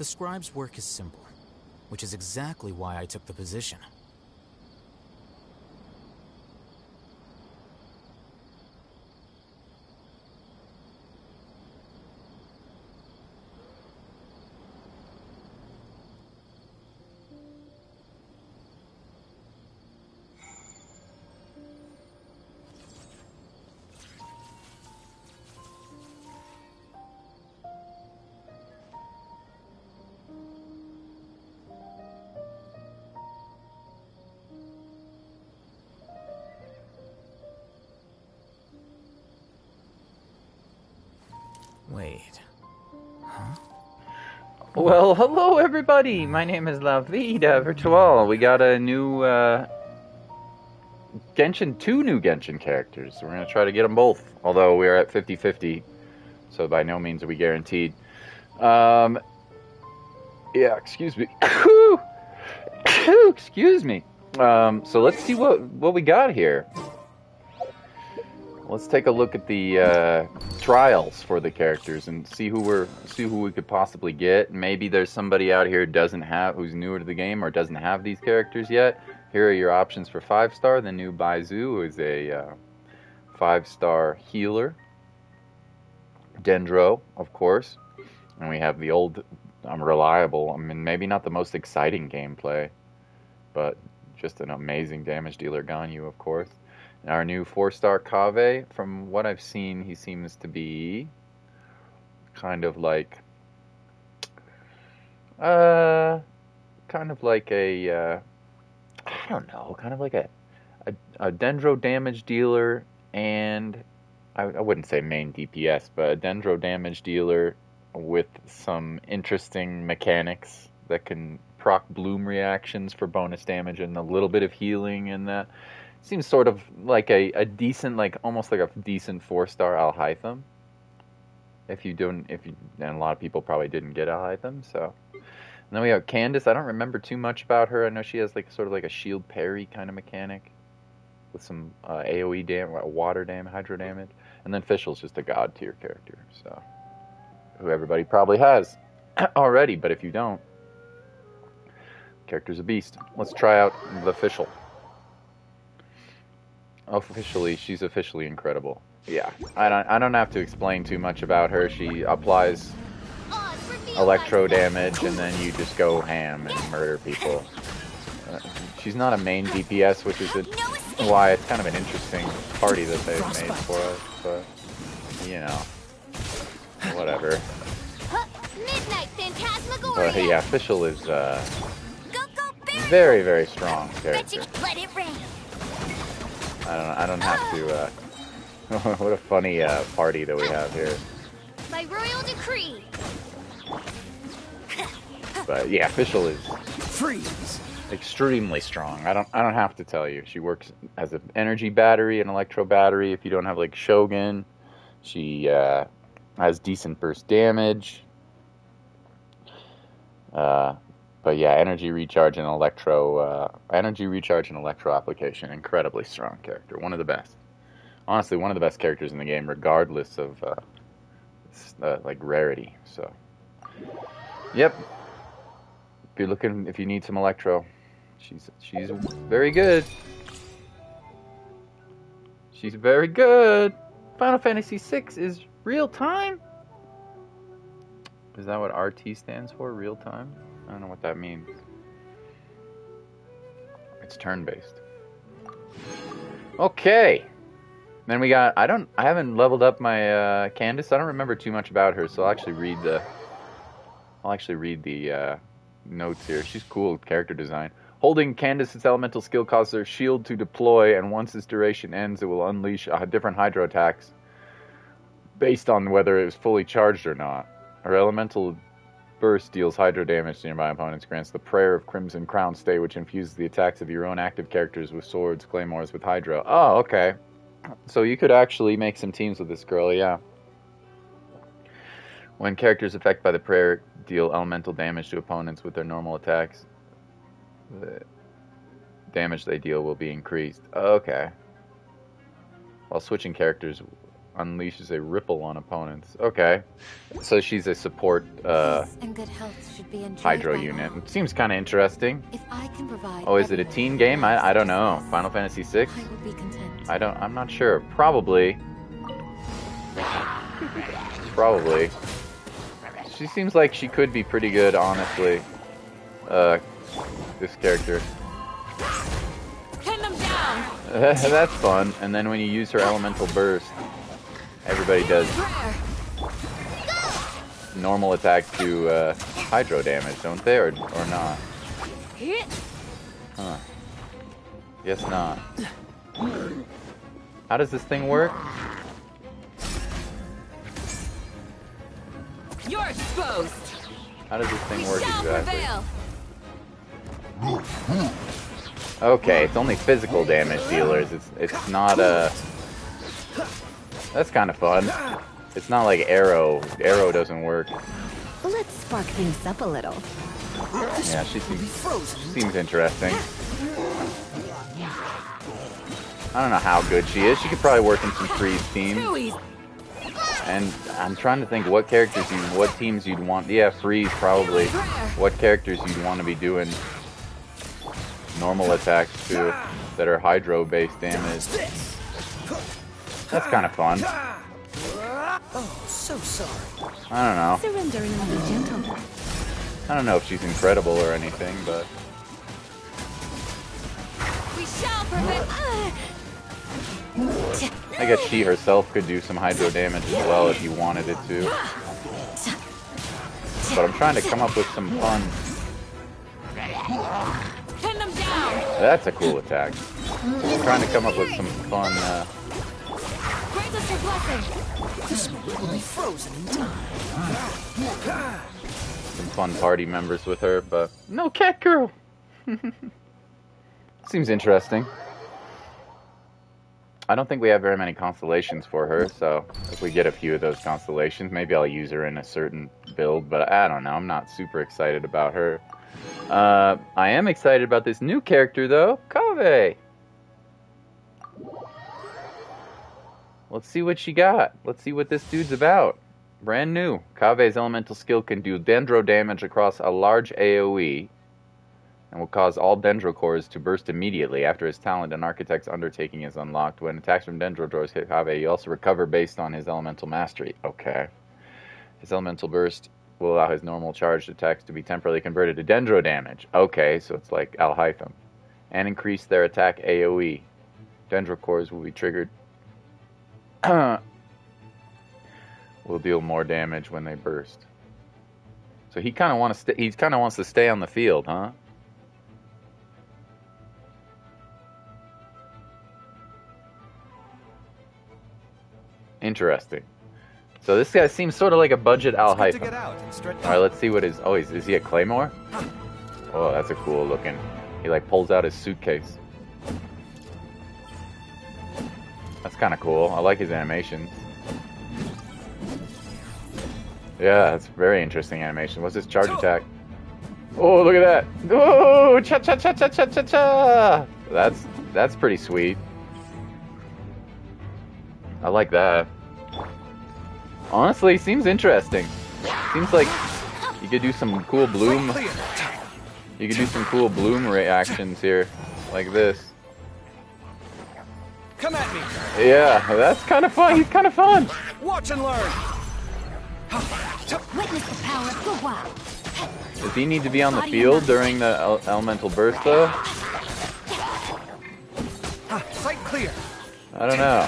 The scribe's work is simple, which is exactly why I took the position. Wait. Huh? Well, hello everybody! My name is La Vida Virtual. We got a new, Genshin, 2 new Genshin characters. We're gonna try to get them both, although we're at 50-50, so by no means are we guaranteed. Yeah, excuse me. Excuse me. So let's see what we got here. Let's take a look at the trials for the characters and see who we could possibly get. Maybe there's somebody out here who's newer to the game or doesn't have these characters yet. Here are your options for 5-star. The new Baizhu, who is a 5-star healer. Dendro, of course, and we have the old reliable. I mean, maybe not the most exciting gameplay, but just an amazing damage dealer, Ganyu, of course. Our new 4-star Kave, from what I've seen, he seems to be kind of like a, I don't know, kind of like a Dendro damage dealer, and I wouldn't say main DPS, but a Dendro damage dealer with some interesting mechanics that can proc bloom reactions for bonus damage and a little bit of healing, and that seems sort of like a decent, almost like a decent 4-star Alhaitham. And a lot of people probably didn't get Alhaitham, so. And then we have Candace. I don't remember too much about her. I know she has sort of like a shield parry kind of mechanic with some AoE damage, water damage, hydro damage. And then Fischl's just a god tier character, so who everybody probably has already, but if you don't, character's a beast. Let's try out the Fischl. She's officially incredible. Yeah, I don't have to explain too much about her. She applies electro damage, and then you just go ham and murder people. She's not a main DPS, which is why it's kind of an interesting party that they've made for us, but, you know, whatever. But yeah, Fischl is very, very strong character. I don't have to, what a funny party that we have here. By royal decree. But yeah, Fischl is freeze. Extremely strong. I don't have to tell you. She works as an energy battery, an electro battery. If you don't have like Shogun, she has decent burst damage. But yeah, energy recharge and electro application. Incredibly strong character. One of the best. Honestly, one of the best characters in the game, regardless of like rarity. So, yep. If you need some electro, she's very good. She's very good. Final Fantasy VI is real time. Is that what RT stands for? Real time? I don't know what that means. It's turn-based. Okay. Then we got, I haven't leveled up my Candace. I don't remember too much about her, so I'll actually read the notes here. She's cool character design. Holding Candace's elemental skill causes her shield to deploy, and once its duration ends, it will unleash different hydro attacks based on whether it is fully charged or not. Her elemental burst deals hydro damage to nearby opponents, grants the Prayer of Crimson Crown Stay, which infuses the attacks of your own active characters with swords, claymores with hydro. Oh, okay. So you could actually make some teams with this girl, yeah. When characters affected by the prayer deal elemental damage to opponents with their normal attacks, the damage they deal will be increased. Okay. While switching characters, unleashes a ripple on opponents. Okay. So she's a support And good health should be enjoyed hydro by unit. all. It seems kind of interesting. If I can provide Oh, is it a everyone teen with game? I access don't to know. this, Final Fantasy VI? I will be content. I'm not sure. Probably. Probably. She seems like she could be pretty good, honestly. This character. Pin them down. That's fun. And then when you use her elemental burst, everybody does Prayer. normal attack to hydro damage, don't they? Or not? Hit. Huh. Guess not. How does this thing work? You're exposed. How does this thing We work shall exactly? prevail. Okay, it's only physical damage dealers. It's not That's kind of fun. It's not like arrow. Arrow doesn't work. Let's spark things up a little. Yeah, she seems interesting. I don't know how good she is. She could probably work in some freeze teams. Too easy. And I'm trying to think what teams you'd want. Yeah, freeze probably. What characters you'd want to be doing normal attacks to that are hydro-based damage. That's kind of fun. Oh, so sorry. I don't know. Surrendering and be gentle. I don't know if she's incredible or anything, but We shall prevail. I guess she herself could do some hydro damage as well if you wanted it to. But I'm trying to come up with some fun. Pin them down. That's a cool attack. I'm trying to come up with some fun. Grant us your blessing. This moment will be frozen in time. Some fun party members with her, but no cat girl. Seems interesting. I don't think we have very many constellations for her, so if we get a few of those constellations, maybe I'll use her in a certain build, but I don't know. I'm not super excited about her. I am excited about this new character, though, Kaveh. Let's see what she got. Let's see what this dude's about. Brand new. Kaveh's elemental skill can do dendro damage across a large AoE and will cause all dendro cores to burst immediately after his talent and architect's undertaking is unlocked. When attacks from dendro doors hit Kaveh, he also recover based on his elemental mastery. Okay. His elemental burst will allow his normal charged attacks to be temporarily converted to dendro damage. Okay, so it's like Al-Hytham. And increase their attack AoE. Dendro cores will be triggered. Will deal more damage when they burst. So he kind of wants to stay on the field, huh? Interesting. So this guy seems sort of like a budget Al-Hytham. Alright, let's see what his... Oh, is he a Claymore? Oh, that's a cool looking... He like pulls out his suitcase. That's kind of cool. I like his animations. Yeah, that's very interesting animation. What's his charge attack? Oh, look at that! Oh, cha cha cha cha cha cha cha! That's pretty sweet. I like that. Honestly, seems interesting. Seems like you could do some cool bloom. You could do some cool bloom reactions here, like this. Come at me. Yeah, that's kind of fun. He's kind of fun. Watch and learn. Witness the power of the wild. Does he need to be on the field during the elemental burst, though? Sight clear. I don't know.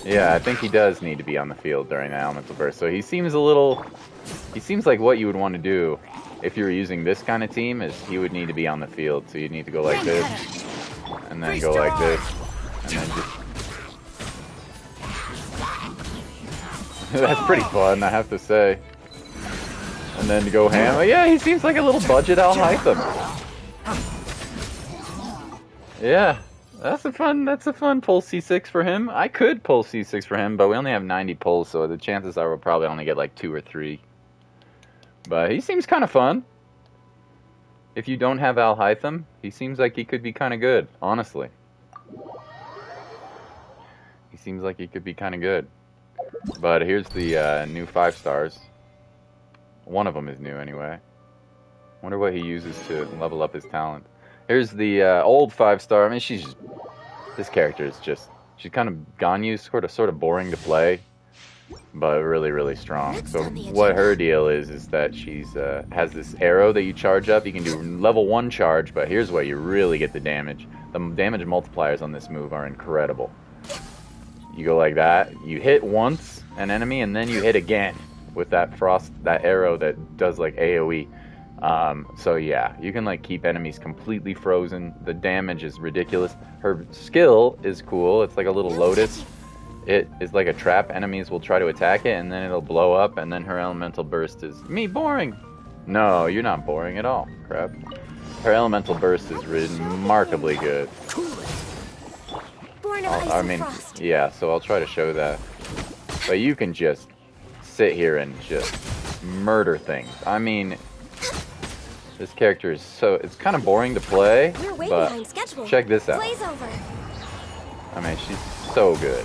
Yeah, I think he does need to be on the field during the elemental burst. So he seems a little... He seems like what you would want to do if you were using this kind of team is he would need to be on the field. So you'd need to go like this, and then go like this, and then just... That's pretty fun, I have to say. And then to go ham. Oh, yeah, he seems like a little budget Al-Hytham. Yeah. That's a fun pull C6 for him. I could pull C6 for him, but we only have 90 pulls, so the chances are we'll probably only get like 2 or 3. But he seems kind of fun. If you don't have Al-Hytham, he seems like he could be kind of good, honestly. He seems like he could be kind of good. But here's the new 5 stars. One of them is new anyway. Wonder what he uses to level up his talent. Here's the old 5-star. I mean, this character is just, she's kind of Ganyu, sort of boring to play, but really, really strong. So what her deal is that she's has this arrow that you charge up. You can do level 1 charge, but here's where you really get the damage. The damage multipliers on this move are incredible. You go like that, you hit once an enemy, and then you hit again with that arrow that does like AoE. So yeah, you can like keep enemies completely frozen. The damage is ridiculous. Her skill is cool. It's like a little lotus. It is like a trap. Enemies will try to attack it, and then it'll blow up, and then her elemental burst is... Me, boring! No, you're not boring at all, crap. Her elemental burst is remarkably good. I mean, yeah, so I'll try to show that. But you can just sit here and just murder things. I mean, this character is so... It's kind of boring to play, but check this out. I mean, she's so good.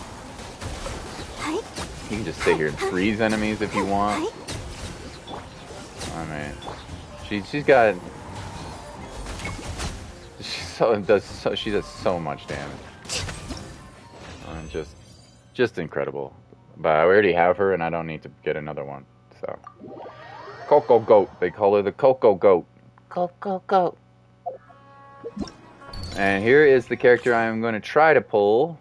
You can just sit here and freeze enemies if you want. I mean, she's got... She does so much damage. Just incredible. But I already have her, and I don't need to get another one. So, Coco Goat. They call her the Coco Goat. Coco Goat. And here is the character I am going to try to pull.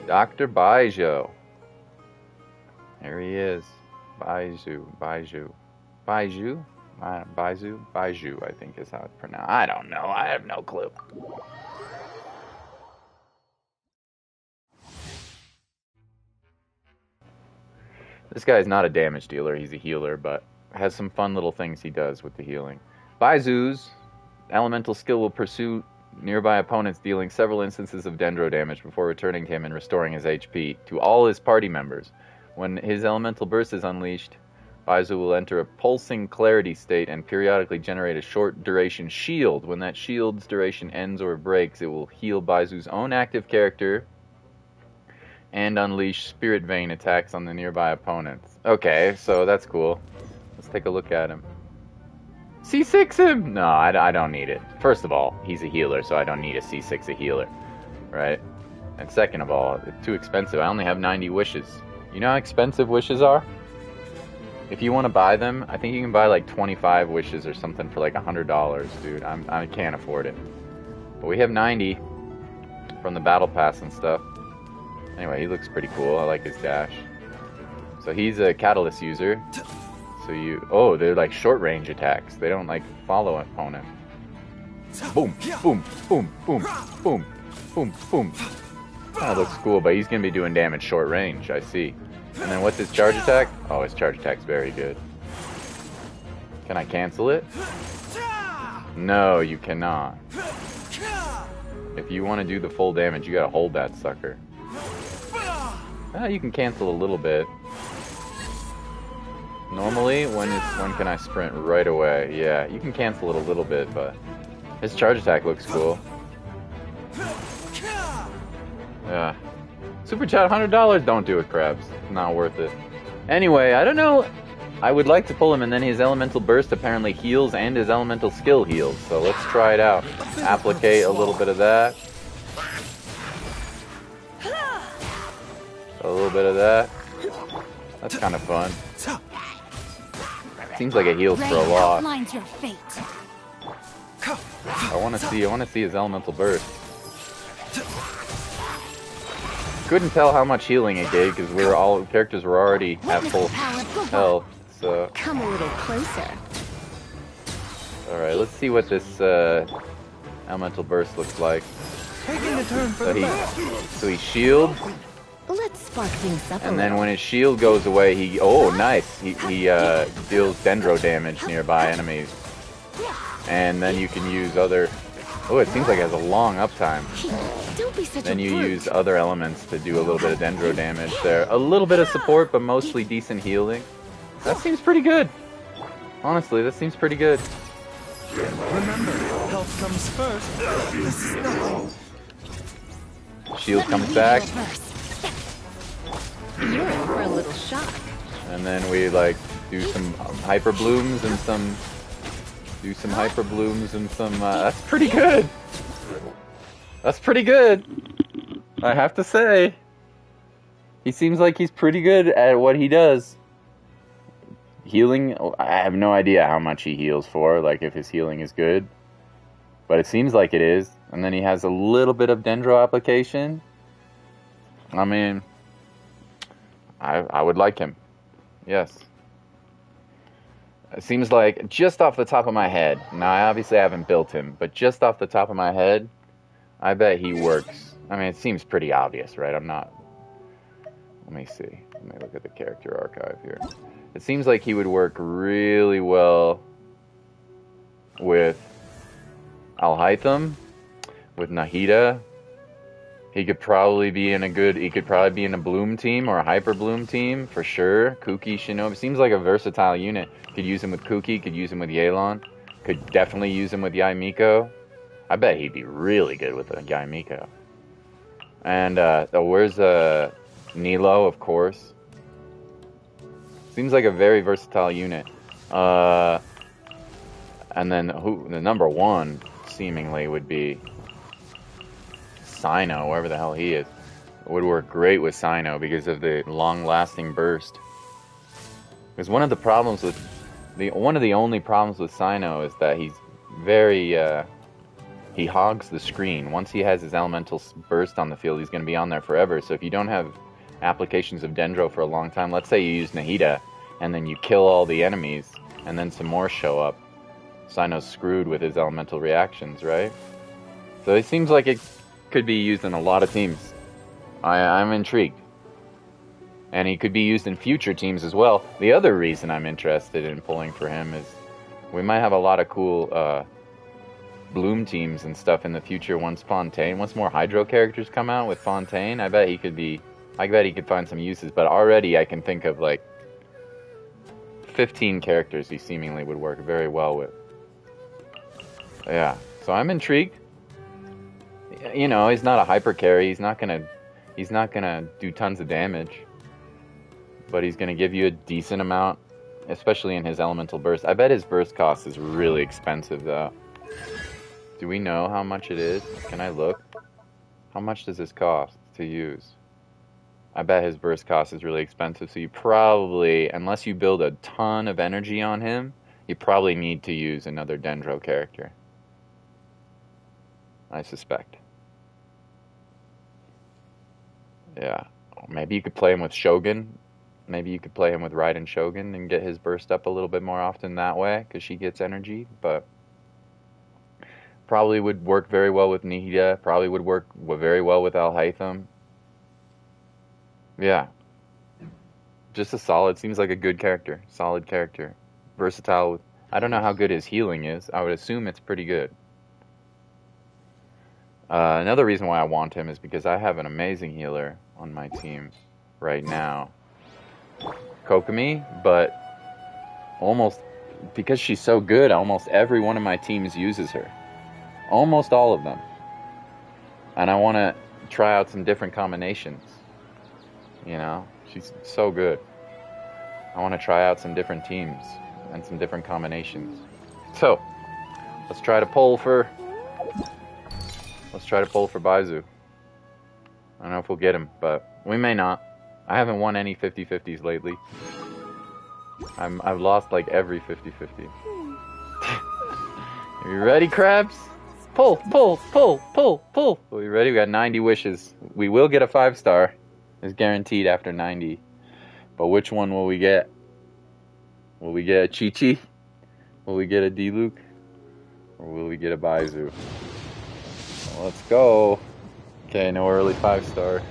Dr. Baizhu. There he is. Baizhu. Baizhu. Baizhu? Baizhu? Baizhu, I think is how it's pronounced. I don't know. I have no clue. This guy is not a damage dealer, he's a healer, but has some fun little things he does with the healing. Baizhu's elemental skill will pursue nearby opponents, dealing several instances of dendro damage before returning to him and restoring his HP to all his party members. When his elemental burst is unleashed, Baizhu will enter a pulsing clarity state and periodically generate a short duration shield. When that shield's duration ends or breaks, it will heal Baizhu's own active character and unleash Spirit Vein attacks on the nearby opponents. Okay, so that's cool. Let's take a look at him. C6 him! No, I don't need it. First of all, he's a healer, so I don't need a C6 a healer. Right? And second of all, it's too expensive. I only have 90 wishes. You know how expensive wishes are? If you want to buy them, I think you can buy like 25 wishes or something for like $100, dude. I can't afford it. But we have 90 from the battle pass and stuff. Anyway, he looks pretty cool. I like his dash. So he's a catalyst user. So oh, they're like short range attacks. They don't like follow an opponent. Boom, boom, boom, boom, boom, boom, boom. That looks cool, but he's gonna be doing damage short range. I see. And then what's his charge attack? Oh, his charge attack's very good. Can I cancel it? No, you cannot. If you want to do the full damage, you gotta hold that sucker. You can cancel a little bit. Normally, when can I sprint right away? Yeah, you can cancel it a little bit, but his charge attack looks cool. Yeah. Super chat, $100. Don't do it, crabs. It's not worth it. Anyway, I don't know. I would like to pull him, and then his elemental burst apparently heals, and his elemental skill heals. So let's try it out. Applicate a little bit of that. A little bit of that. That's kind of fun. Seems like it heals for a lot. I want to see his elemental burst. Couldn't tell how much healing it gave because characters were already at full health. So come a little closer. All right, let's see what this elemental burst looks like. So he shields. Let's spark things up. And then when his shield goes away, he nice. He deals dendro damage nearby enemies. And then you can use other. Oh, it seems like it has a long uptime. Don't be such Then a you brute. use other elements to do a little bit of dendro damage there. A little bit of support, but mostly decent healing. That seems pretty good. Honestly, that seems pretty good. Remember, health comes first. This is nothing. Shield comes back. You're in for a little shock. And then we like do some hyper blooms and some that's pretty good. That's pretty good. I have to say. He seems like he's pretty good at what he does. Healing, I have no idea how much he heals for, like if his healing is good. But it seems like it is. And then he has a little bit of Dendro application. I mean, I would like him. Yes. It seems like, just off the top of my head, now I obviously haven't built him, but just off the top of my head, I bet he works. I mean, it seems pretty obvious, right? I'm not... Let me see. Let me look at the character archive here. It seems like he would work really well with Alhaitham, with Nahida. He could probably be in a Bloom team or a Hyper Bloom team for sure. Kuki, Shinobi. Seems like a versatile unit. Could use him with Kuki, could use him with Yelan. Could definitely use him with Yai Miko. I bet he'd be really good with a Yai Miko. And where's Nilo, of course. Seems like a very versatile unit. And then the number one seemingly would be Sino, wherever the hell he is. It would work great with Sino because of the long-lasting burst. Because one of the only problems with Sino is that he's very he hogs the screen. Once he has his elemental burst on the field, he's going to be on there forever. So if you don't have applications of Dendro for a long time, let's say you use Nahida and then you kill all the enemies and then some more show up, Sino's screwed with his elemental reactions, right? So it seems like it could be used in a lot of teams. I'm intrigued. And he could be used in future teams as well. The other reason I'm interested in pulling for him is we might have a lot of cool Bloom teams and stuff in the future once more Hydro characters come out with Fontaine. I bet he could find some uses, but already I can think of like 15 characters he seemingly would work very well with. Yeah, so I'm intrigued. You know, he's not a hyper carry. He's not gonna do tons of damage, but he's gonna give you a decent amount, especially in his elemental burst. I bet his burst cost is really expensive though. Do we know how much it is? Can I look? How much does this cost to use? I bet his burst cost is really expensive, so you probably, unless you build a ton of energy on him, you probably need to use another Dendro character. I suspect. Yeah. Maybe you could play him with Shogun. Maybe you could play him with Raiden Shogun and get his burst up a little bit more often that way, because she gets energy, but probably would work very well with Nihida, probably would work very well with Alhaitham. Yeah. Just a solid, seems like a good character. Solid character. Versatile. I don't know how good his healing is. I would assume it's pretty good. Another reason why I want him is because I have an amazing healer on my team right now. Kokomi, but almost, because she's so good, almost every one of my teams uses her. Almost all of them. And I want to try out some different combinations. You know, she's so good. I want to try out some different teams and some different combinations. So, let's try to pull for Baizhu. I don't know if we'll get him, but we may not. I haven't won any 50-50s lately. I've lost like every 50-50. Are you ready, Krabs? Pull, pull, pull, pull, pull. Are we ready? We got 90 wishes. We will get a 5-star. It's guaranteed after 90. But which one will we get? Will we get a Chi-Chi? Will we get a D-Luke? Or will we get a Baizhu? Well, let's go. Okay, no early 5-star.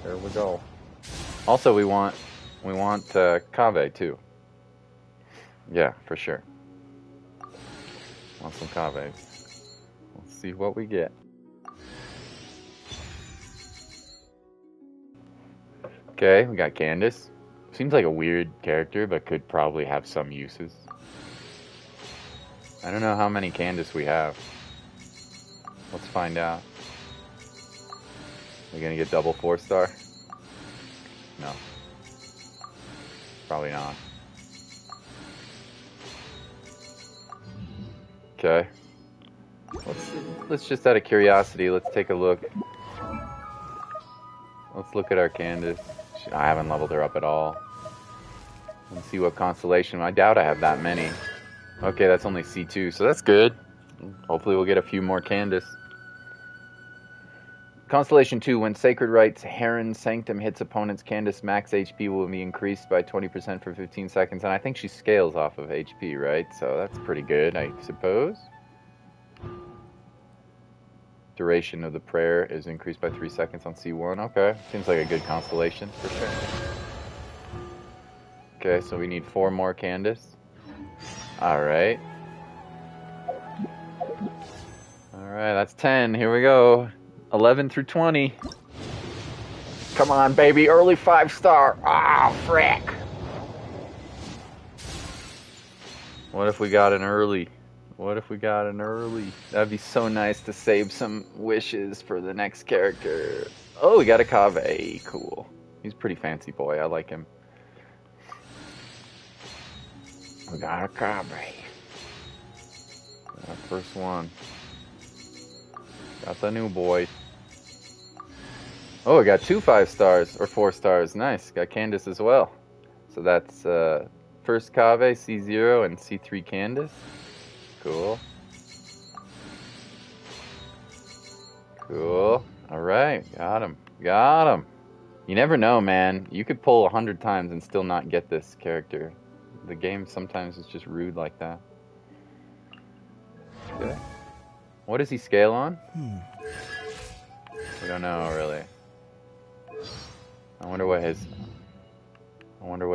There we go. Also, we want Kave too. Yeah, for sure. Want some Kaves. Let's see what we get. Okay, we got Candace. Seems like a weird character, but could probably have some uses. I don't know how many Candace we have. Let's find out. We're gonna get double 4-star. No. Probably not. Okay. Let's just out of curiosity, let's take a look. Let's look at our Candace. I haven't leveled her up at all. Let's see what constellation. I doubt I have that many. Okay, that's only C2, so that's good. Hopefully we'll get a few more Candace. Constellation 2, when Sacred Rites Heron Sanctum hits opponent's Candace, max HP will be increased by 20% for 15 seconds. And I think she scales off of HP, right? So that's pretty good, I suppose. Duration of the prayer is increased by 3 seconds on C1. Okay, seems like a good constellation for sure. Okay, so we need 4 more Candace. Alright. Alright, that's 10. Here we go. 11 through 20. Come on, baby. Early 5-star. Ah, frick. What if we got an early? What if we got an early? That'd be so nice to save some wishes for the next character. Oh, we got a Kaveh. Cool. He's a pretty fancy boy. I like him. We got a Kaveh. First one. Got the new boy. Oh, we got 2 5-stars, or 4 stars. Nice. Got Candace as well. So that's first Kaveh, C0, and C3 Candace. Cool. Cool. Alright, got him. Got him. You never know, man. You could pull 100 times and still not get this character. The game sometimes is just rude like that. Okay. What does he scale on? We don't know, really. I wonder what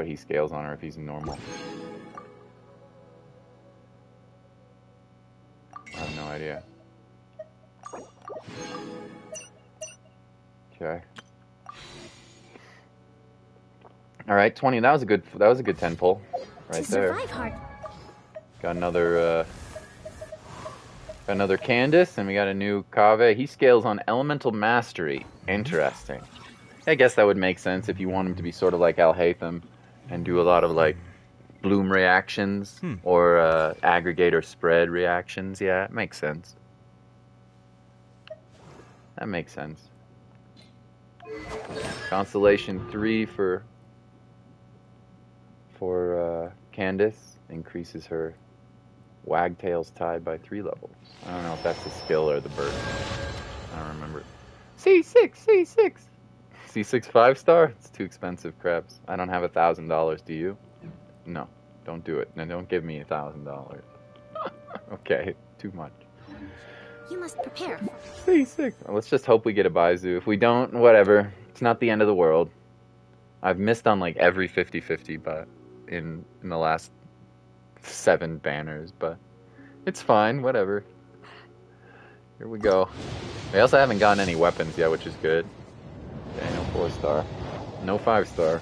he scales on, or if he's normal. I have no idea. Okay. All right, 20. That was a good 10 pull, right there. Hard. Got another Candace, and we got a new Kaveh. He scales on Elemental Mastery. Interesting. I guess that would make sense if you want him to be sort of like Al-Haytham and do a lot of like bloom reactions or aggregate or spread reactions. Yeah, it makes sense. That makes sense. Constellation 3 for Candace increases her Wagtail's Tide by 3 levels. I don't know if that's the skill or the burst. I don't remember. C6. C6 5-star? It's too expensive, Krebs. I don't have $1,000, do you? No, don't do it. No, don't give me $1,000. Okay, too much. You must prepare. C6. Well, let's just hope we get a Baizhu. If we don't, whatever. It's not the end of the world. I've missed on like every 50-50 but in the last 7 banners, but it's fine, whatever. Here we go. We also haven't gotten any weapons yet, which is good. Okay, no 4-star. No 5-star.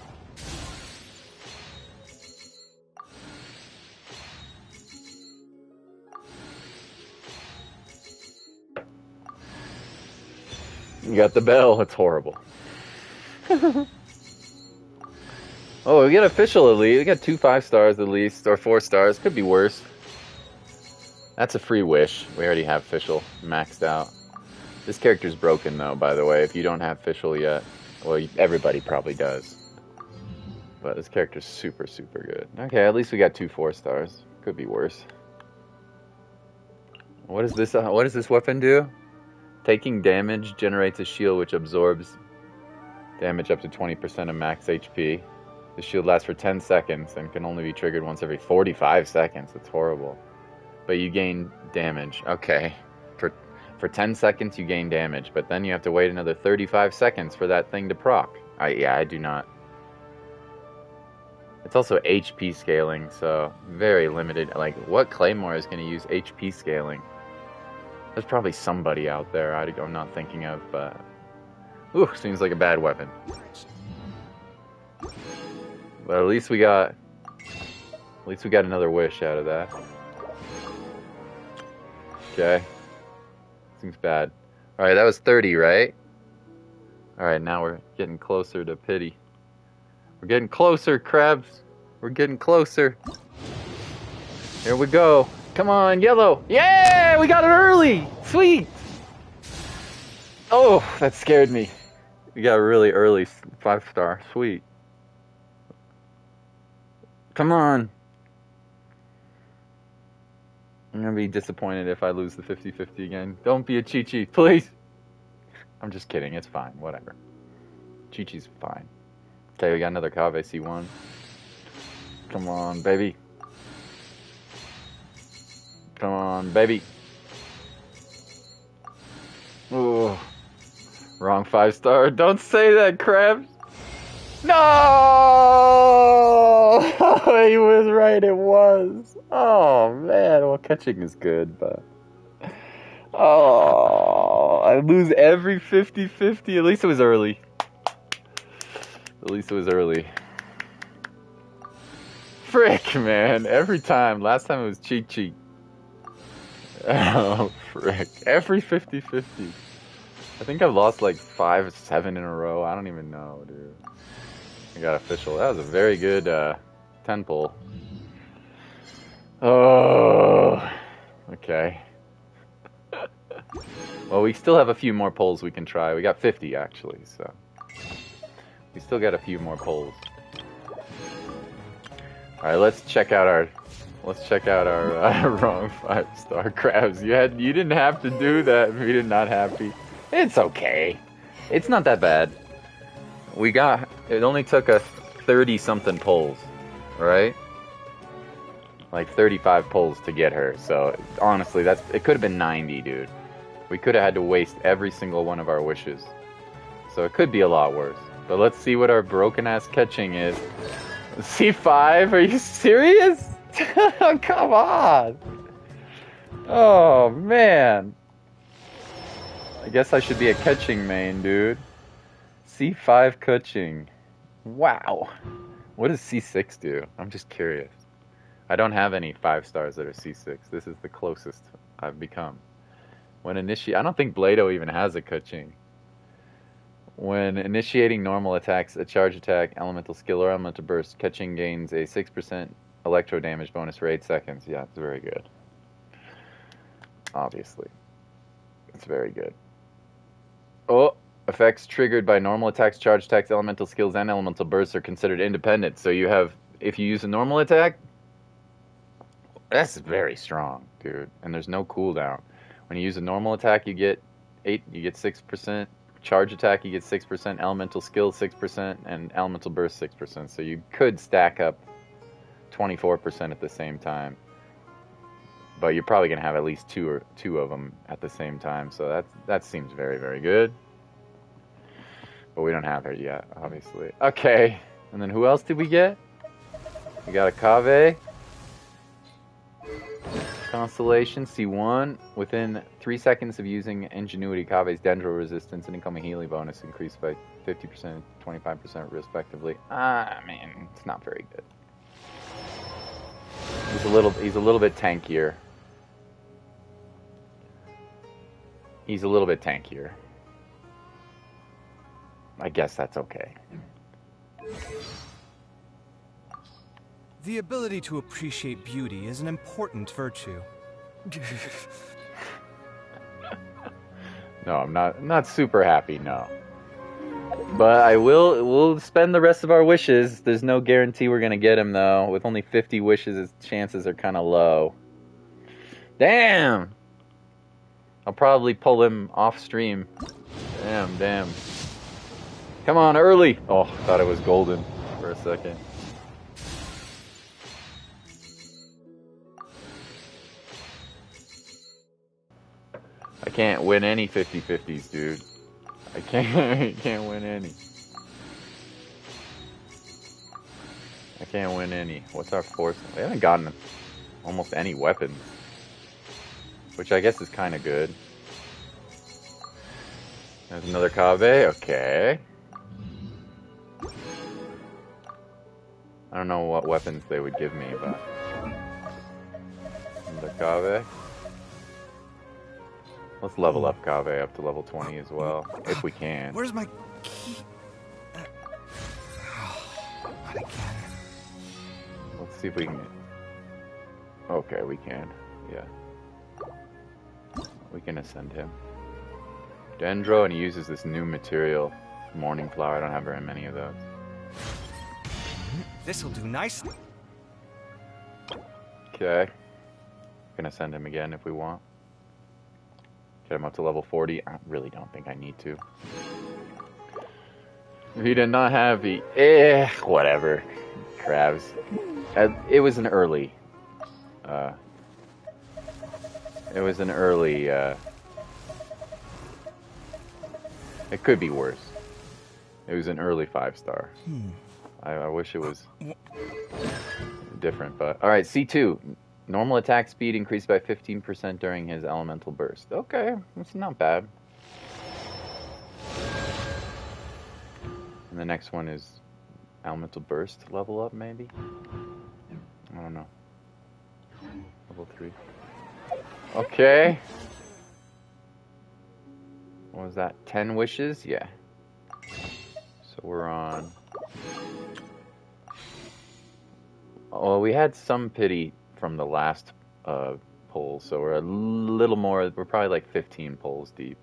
You got the bell. It's horrible. Oh, we get official elite. We got 2 5-stars at least, or 4 stars. Could be worse. That's a free wish. We already have official maxed out. This character's broken though, by the way. If you don't have official yet, well, everybody probably does. But this character's super, super good. Okay, at least we got 2 4-stars. Could be worse. What does this weapon do? Taking damage generates a shield which absorbs damage up to 20% of max HP. The shield lasts for 10 seconds and can only be triggered once every 45 seconds. It's horrible. But you gain damage. Okay. For 10 seconds you gain damage, but then you have to wait another 35 seconds for that thing to proc. I do not. It's also HP scaling, so very limited. Like, what Claymore is going to use HP scaling? There's probably somebody out there I'm not thinking of, but... Ooh, seems like a bad weapon. But at least we got another wish out of that. Okay. Seems bad. Alright, that was 30, right? Alright, now we're getting closer to pity. We're getting closer, crabs. We're getting closer. Here we go. Come on, yellow. Yeah, we got it early. Sweet. Oh, that scared me. We got a really early 5-star. Sweet. Come on. I'm going to be disappointed if I lose the 50-50 again. Don't be a Chi-Chi, please. I'm just kidding. It's fine. Whatever. Chi-Chi's fine. Okay, we got another Kave C1. Come on, baby. Come on, baby. Ooh. Wrong 5-star. Don't say that, crabs. No! He was right, it was. Oh, man. Well, catching is good, but... Oh, I lose every 50-50. At least it was early. At least it was early. Frick, man. Every time. Last time it was Chi-Chi. Oh, frick. Every 50-50. I think I've lost like 5 or 7 in a row. I don't even know, dude. I got official. That was a very good 10 pull. Oh, okay. Well, we still have a few more pulls we can try. We got 50 actually, so we still got a few more pulls. All right, let's check out our wrong 5-star crabs. You didn't have to do that if you're not happy. It's okay. It's not that bad. It only took us 30-something pulls, right? Like 35 pulls to get her. So honestly, it could have been 90, dude. We could have had to waste every single one of our wishes. So it could be a lot worse. But let's see what our broken-ass catching is. C5? Are you serious? Come on! Oh, man. I guess I should be a catching main, dude. C5 catching. Wow. What does C6 do? I'm just curious. I don't have any 5-stars that are C6. This is the closest I've become. When I don't think Blado even has a catching. When initiating normal attacks, a charge attack, elemental skill, or elemental burst, catching gains a 6% electro damage bonus for 8 seconds. Yeah, it's very good. Obviously. It's very good. Oh, effects triggered by normal attacks, charge attacks, elemental skills, and elemental bursts are considered independent. So you have, if you use a normal attack, that's very strong, dude. And there's no cooldown. When you use a normal attack, you get 6%. Charge attack, you get 6%. Elemental skill, 6%. And elemental burst, 6%. So you could stack up 24% at the same time. But you're probably going to have at least two of them at the same time. So that seems very, very good. But we don't have her yet, obviously. Okay. And then who else did we get? We got a Kave. Constellation, C1. Within 3 seconds of using Ingenuity, Kave's Dendro resistance and incoming healing bonus increased by 50% and 25% respectively. I mean, it's not very good. He's a little bit tankier. He's a little bit tankier. I guess that's okay. The ability to appreciate beauty is an important virtue. No, I'm not super happy, no. But we'll spend the rest of our wishes. There's no guarantee we're gonna get him though. With only 50 wishes, his chances are kinda low. Damn! I'll probably pull him off stream. Damn. Come on, early! Oh, thought it was golden for a second. I can't win any 50-50s, dude. I can't win any. I can't win any. What's our force? We haven't gotten almost any weapons. Which I guess is kind of good. There's another Kave. Okay. I don't know what weapons they would give me, but... Another Kave. Let's level up Kave up to level 20 as well, if we can. Where's my key? I can. Let's see if we can. Okay, we can. Yeah. We can ascend him. Dendro, and he uses this new material, Morning Flower. I don't have very many of those. This'll do nicely. Okay. Gonna send him again if we want. Get him up to level 40. I really don't think I need to. He did not have the... whatever. Crabs. It was an early... it was an early... it could be worse. It was an early 5-star. I wish it was different, but... Alright, C2. Normal attack speed increased by 15% during his elemental burst. Okay, that's not bad. And the next one is elemental burst level up, maybe? I don't know. Level 3. Okay. What was that? 10 wishes? Yeah. So we're on... Oh, we had some pity from the last poll, so we're a little more, we're probably like 15 polls deep.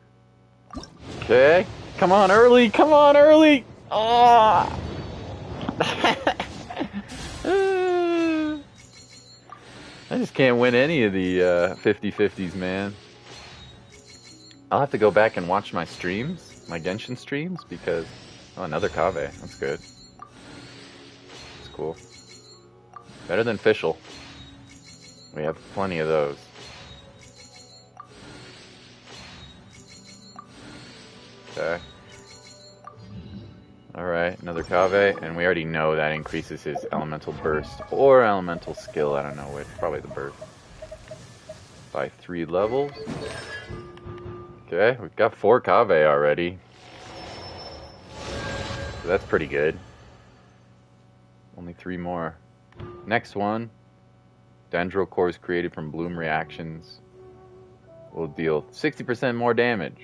Okay, come on early, come on early! Oh! I just can't win any of the 50-50s, man. I'll have to go back and watch my streams, my Genshin streams, because... Oh, another Kave, that's good. That's cool. Better than Fischl. We have plenty of those. Okay. Alright, another Kave, and we already know that increases his elemental burst or elemental skill, I don't know which, probably the burst. By 3 levels. Okay, we've got 4 Kave already. So that's pretty good. Only 3 more. Next one. Dendro cores created from bloom reactions will deal 60% more damage.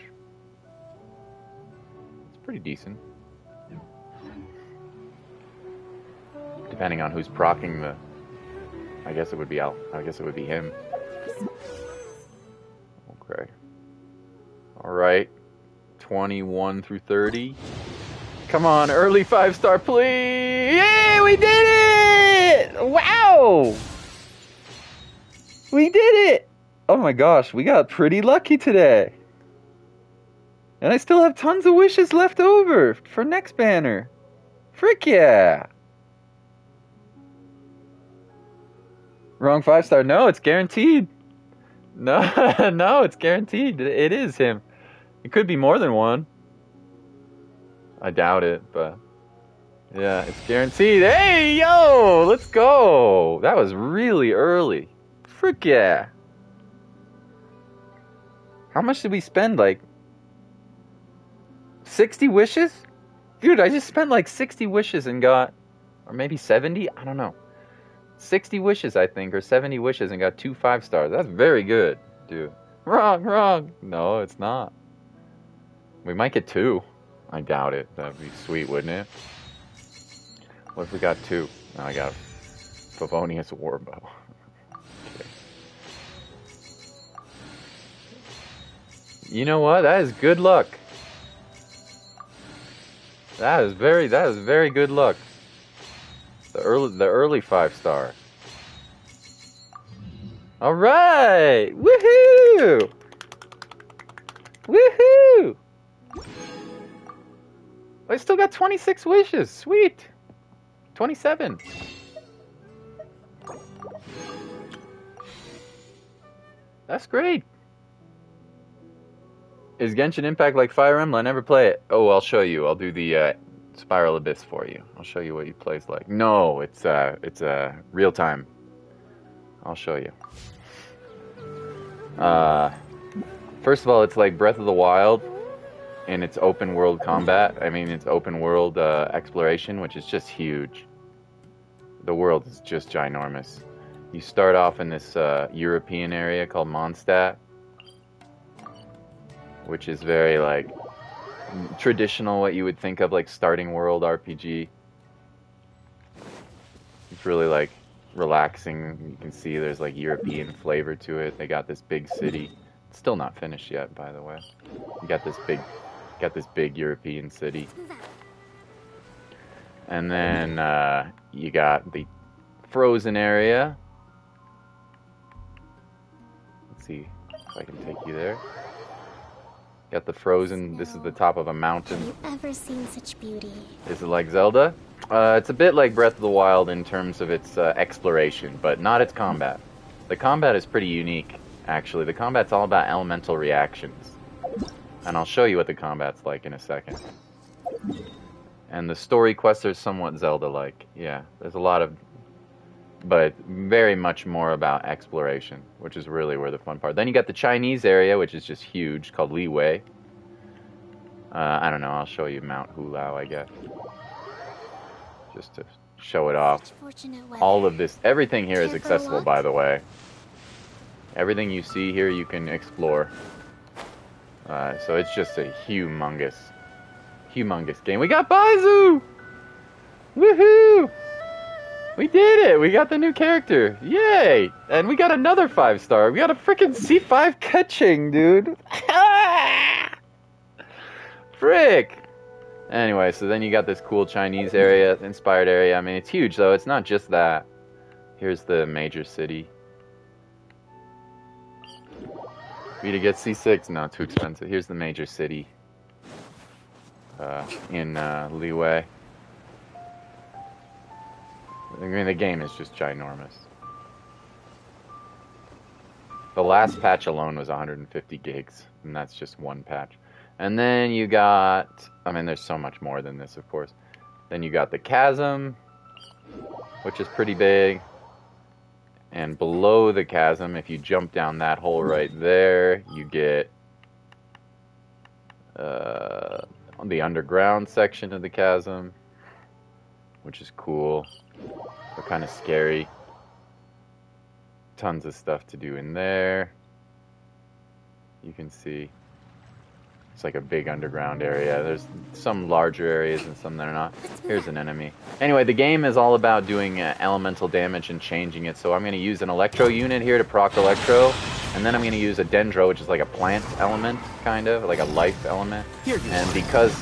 It's pretty decent. Depending on who's proccing the... I guess it would be him. Okay. Alright. 21 through 30. Come on, early 5-star, please! Yay, we did it! Wow! We did it! Oh my gosh, we got pretty lucky today. And I still have tons of wishes left over for next banner. Frick yeah! Wrong 5-star. No, it's guaranteed. No, no, it's guaranteed. It is him. It could be more than one. I doubt it, but... Yeah, it's guaranteed. Hey, yo! Let's go! That was really early. Frick yeah! How much did we spend? Like 60 wishes? Dude, I just spent like 60 wishes and got, or maybe 70? I don't know. 60 wishes, I think, or 70 wishes and got 2 5-stars. That's very good, dude. Wrong. No, it's not. We might get 2. I doubt it. That'd be sweet, wouldn't it? What if we got 2? No, I got Favonius Warbow. You know what? That is good luck. That is very good luck. The early 5-star. All right! Woohoo! Woohoo! I still got 26 wishes. Sweet. 27. That's great. Is Genshin Impact like Fire Emblem? I never play it. Oh, I'll show you. I'll do the Spiral Abyss for you. I'll show you what he plays like. No, it's real time. I'll show you. First of all, it's like Breath of the Wild in its open world combat. I mean, it's open world exploration, which is just huge. The world is just ginormous. You start off in this European area called Mondstadt, which is very, like, traditional, what you would think of, like, starting world RPG. It's really like relaxing. You can see there's like European flavor to it. They got this big city. It's still not finished yet, by the way. You got this big European city. And then you got the frozen area. Let's see if I can take you there. Got the frozen, this is the top of a mountain. Have you ever seen such beauty? Is it like Zelda? It's a bit like Breath of the Wild in terms of its exploration, but not its combat. The combat is pretty unique, actually. The combat's all about elemental reactions. And I'll show you what the combat's like in a second. And the story quests are somewhat Zelda-like. Yeah, there's a lot of... but very much more about exploration, which is really where the fun part. Then you got the Chinese area, which is just huge, called Liwei. I don't know, I'll show you Mount Hulao, I guess. Just to show it off. All of this, everything here is accessible, by the way. Everything you see here, you can explore. So it's just a humongous game. We got Baizhu! Woohoo! We did it! We got the new character! Yay! And we got another 5-star. We got a freaking C5 Keqing, dude! Frick! Anyway, so then you got this cool Chinese area, inspired area. I mean, it's huge, though. It's not just that. Here's the major city. For you to get C6? No, too expensive. Here's the major city. In Liwei. I mean, the game is just ginormous. The last patch alone was 150 gigs, and that's just one patch. And then you got, I mean, there's so much more than this, of course. Then you got the chasm, which is pretty big. And below the chasm, if you jump down that hole right there, you get the underground section of the chasm, which is cool, but kind of scary. Tons of stuff to do in there. You can see it's like a big underground area. There's some larger areas and some that are not. Here's an enemy. Anyway, the game is all about doing elemental damage and changing it. So I'm going to use an electro unit here to proc electro, and then I'm going to use a dendro, which is like a plant element, kind of like a life element. And because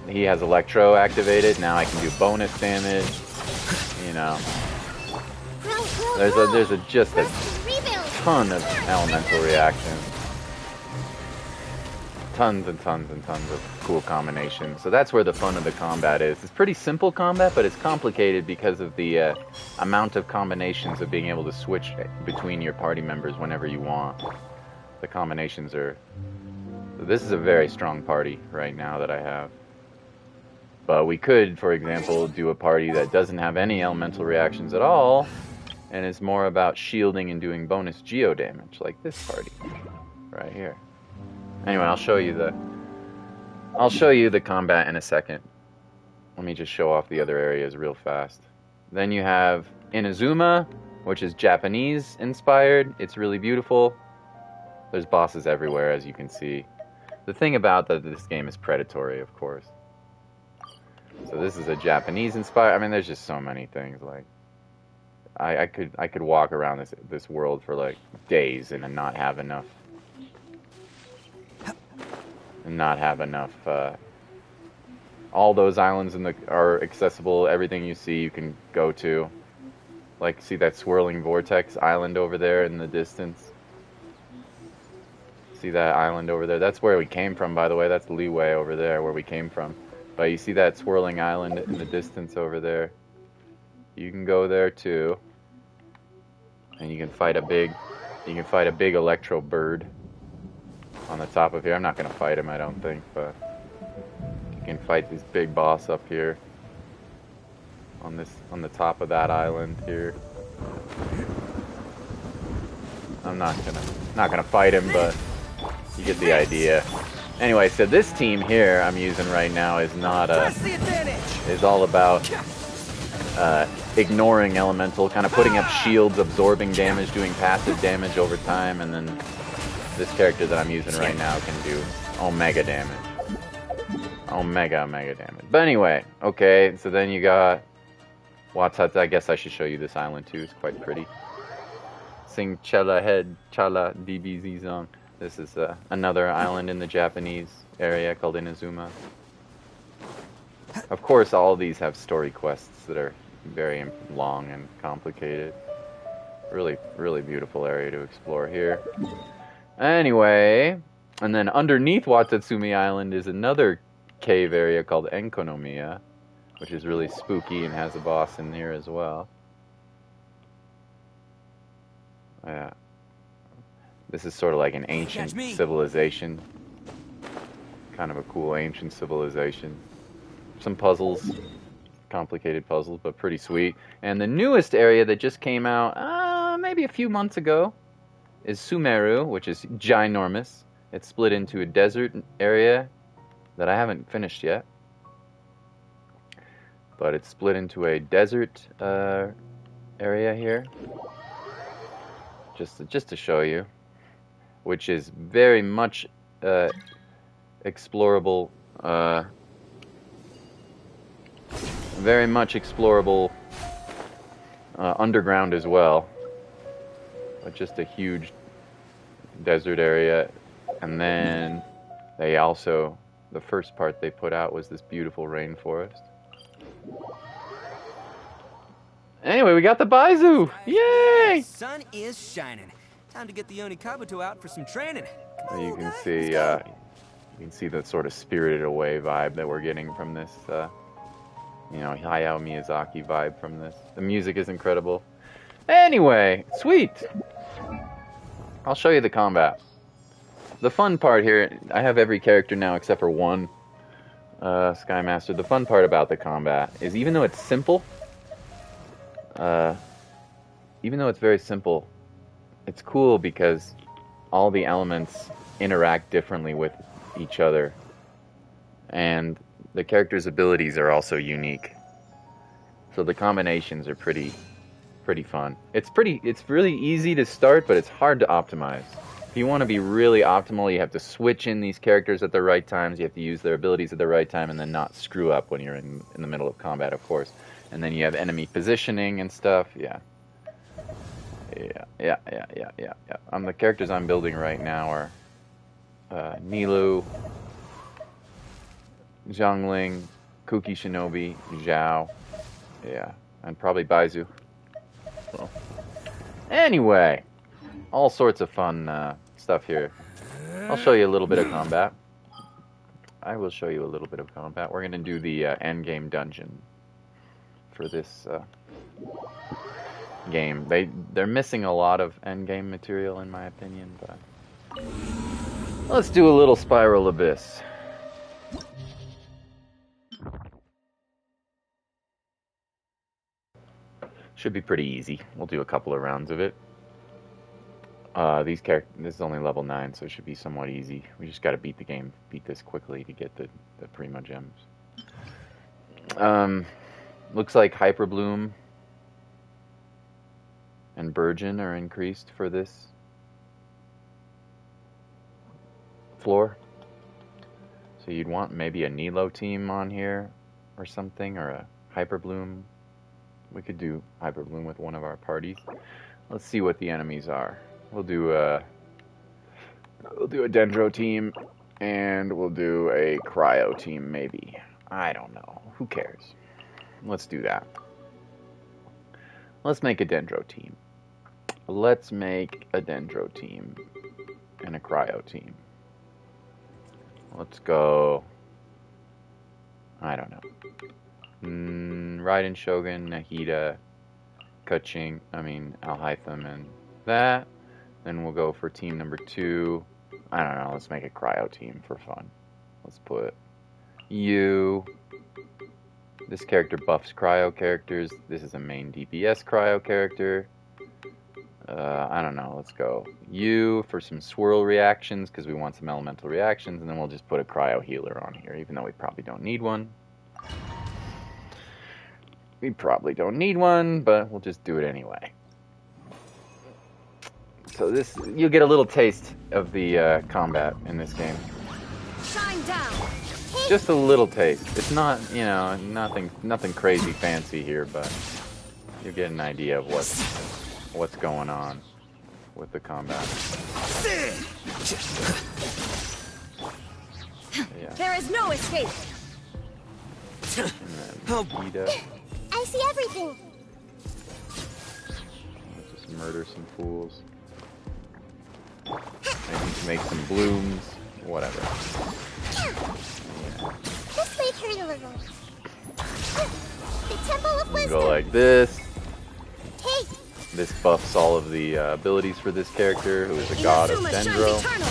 he has electro activated, now I can do bonus damage. You know, there's just a ton of elemental reactions. Tons and tons and tons of cool combinations. So that's where the fun of the combat is. It's pretty simple combat, but it's complicated because of the amount of combinations of being able to switch between your party members whenever you want. The combinations are... This is a very strong party right now that I have. But we could, for example, do a party that doesn't have any elemental reactions at all, and it's more about shielding and doing bonus geo damage, like this party right here. Anyway, I'll show you the combat in a second. Let me just show off the other areas real fast. Then you have Inazuma, which is Japanese inspired. It's really beautiful. There's bosses everywhere, as you can see. The thing about this game is predatory, of course. So this is a Japanese inspired. I mean, there's just so many things. Like, I could walk around this world for like days and not have enough. All those islands are accessible. Everything you see, you can go to. Like, see that swirling vortex island over there in the distance? See that island over there? That's where we came from, by the way. That's Liwei over there, where we came from. But you see that swirling island in the distance over there? You can go there too, and you can fight a big electro bird on the top of here. I'm not gonna fight him, I don't think, but you can fight this big boss up here on the top of that island here. I'm not gonna fight him, but you get the idea. Anyway, so this team here I'm using right now is all about ignoring elemental, kind of putting up shields, absorbing damage, doing passive damage over time, and then this character that I'm using right now can do omega damage. Omega damage. But anyway, okay, so then you got Watsat, I guess I should show you this island too. It's quite pretty. Sing Chela Head Chala DBZ Zong. This is another island in the Japanese area called Inazuma. Of course, all of these have story quests that are very long and complicated. Really, really beautiful area to explore here. Anyway, and then underneath Watatsumi Island is another cave area called Enkonomiya, which is really spooky and has a boss in here as well. Yeah. This is sort of like an ancient civilization. Kind of a cool ancient civilization. Some puzzles. Complicated puzzles, but pretty sweet. And the newest area that just came out maybe a few months ago is Sumeru, which is ginormous. It's split into a desert area that I haven't finished yet. But it's split into a desert area here. Just to show you. Which is very much explorable. Very much explorable underground as well. But just a huge desert area. And then they also, the first part they put out was this beautiful rainforest. Anyway, we got the Baizhu! Yay! The sun is shining. Time to get the Onikabuto out for some training. You can see the sort of spirited away vibe that we're getting from this. You know, Hayao Miyazaki vibe from this. The music is incredible. Anyway, sweet! I'll show you the combat. The fun part here, I have every character now except for one, Sky Master. The fun part about the combat is even though it's simple, even though it's very simple, it's cool because all the elements interact differently with each other. And the characters' abilities are also unique. So the combinations are pretty fun. It's really easy to start, but it's hard to optimize. If you want to be really optimal, you have to switch in these characters at the right times, you have to use their abilities at the right time, and then not screw up when you're in the middle of combat, of course. And then you have enemy positioning and stuff, yeah. Yeah. The characters I'm building right now are Nilou, Zhongling, Kuki Shinobi, Zhao, yeah, and probably Baizhu. So, anyway, all sorts of fun stuff here. I'll show you a little bit of combat. I will show you a little bit of combat. We're going to do the endgame dungeon for this game. They're missing a lot of endgame material in my opinion, but let's do a little Spiral Abyss. Should be pretty easy. We'll do a couple of rounds of it. This is only level 9, so it should be somewhat easy. We just got to beat this quickly to get the Primo Gems. Looks like Hyper Bloom and Burgeon are increased for this floor. So you'd want maybe a Nilo team on here or something, or a Hyper Bloom. We could do Hyper Bloom with one of our parties. Let's see what the enemies are. We'll do a Dendro team, and we'll do a Cryo team maybe. I don't know. Who cares? Let's do that. Let's make a Dendro team. Let's make a Dendro team and a Cryo team. Let's go. I don't know. Raiden Shogun, Nahida, Alhaitham, and that. Then we'll go for team number 2. I don't know, let's make a Cryo team for fun. Let's put you. This character buffs Cryo characters. This is a main DPS Cryo character. I don't know, let's go you for some swirl reactions, because we want some elemental reactions, and then we'll just put a Cryo healer on here, even though we probably don't need one. We probably don't need one, but we'll just do it anyway. So you'll get a little taste of the combat in this game. Shine down. Just a little taste. It's not, you know, nothing crazy fancy here, but you get an idea of what's going on with the combat. Yeah. There is no escape. And then Ida. I see everything. Let's just murder some fools. Maybe make some blooms. Whatever. Yeah. This may hurt a little. The Temple of Wisdom. Go like this. Hey, This buffs all of the abilities for this character, who is a god of Inazuma shines Dendro. eternal.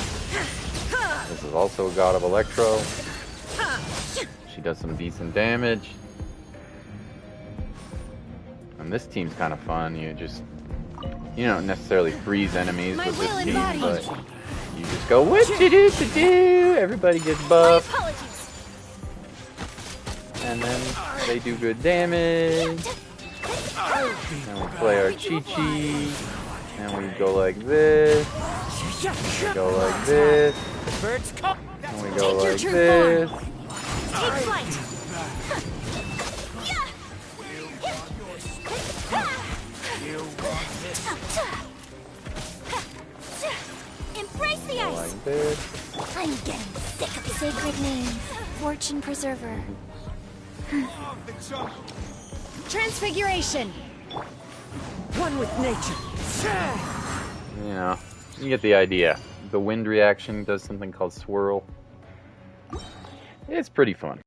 This is also a god of Electro. She does some decent damage. And this team's kind of fun. You don't necessarily freeze enemies My with this will team, embodied. but you just go what-you-do-to-do. Everybody gets buffed, Apologies. and then they do good damage. And we play our Chi-Chi, and we go like this. We go like this. Birds come. And we Take go your like true this. Take flight. embrace the Go ice. like this. I'm getting sick of the sacred name. Fortune Preserver. Transfiguration. One with nature. You know, you get the idea. The wind reaction does something called swirl. It's pretty fun.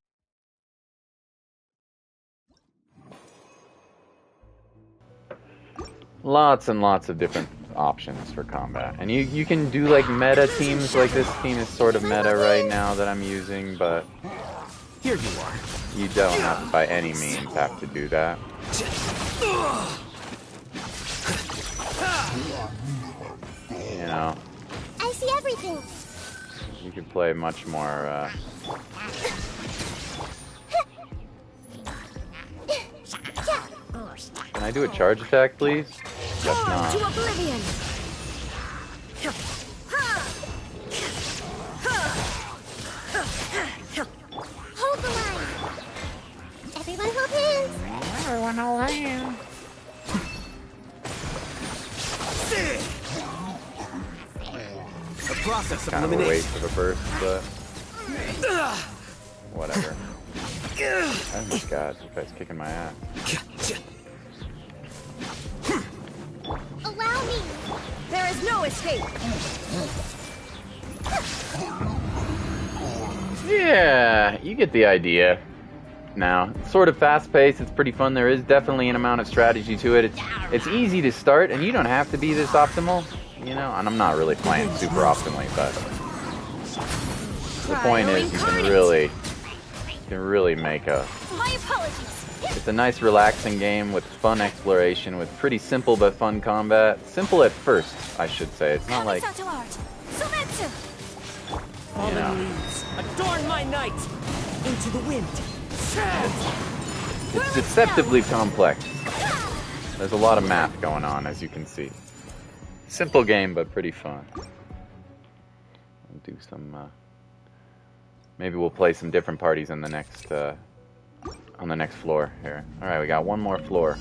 Lots and lots of different options for combat. And you can do like meta teams, like this team is sort of meta right now that I'm using, but Here you are. you don't have to by any means have to do that. You know, I see everything. you can play much more, Can I do a charge attack, please? Guess To not. oblivion. Hold the line. Everyone hold hands. Everyone hold hands. The process of Kind of a elimination. waste of a burst, but whatever. Oh my god, this guy's kicking my ass. Allow me. There is no escape. Yeah, you get the idea. Now, it's sort of fast-paced, it's pretty fun. There is definitely an amount of strategy to it. It's easy to start, and you don't have to be this optimal, you know? And I'm not really playing super optimally, but the point is you can really make a... My apologies. It's a nice relaxing game with fun exploration, with pretty simple but fun combat. Simple at first, I should say. It's not like, Sato art. Sometsu. you know, Adorn my night. Into the wind. it's deceptively complex. There's a lot of math going on, as you can see. Simple game, but pretty fun. I'll do some, maybe we'll play some different parties on the next floor here. Alright, we got one more floor.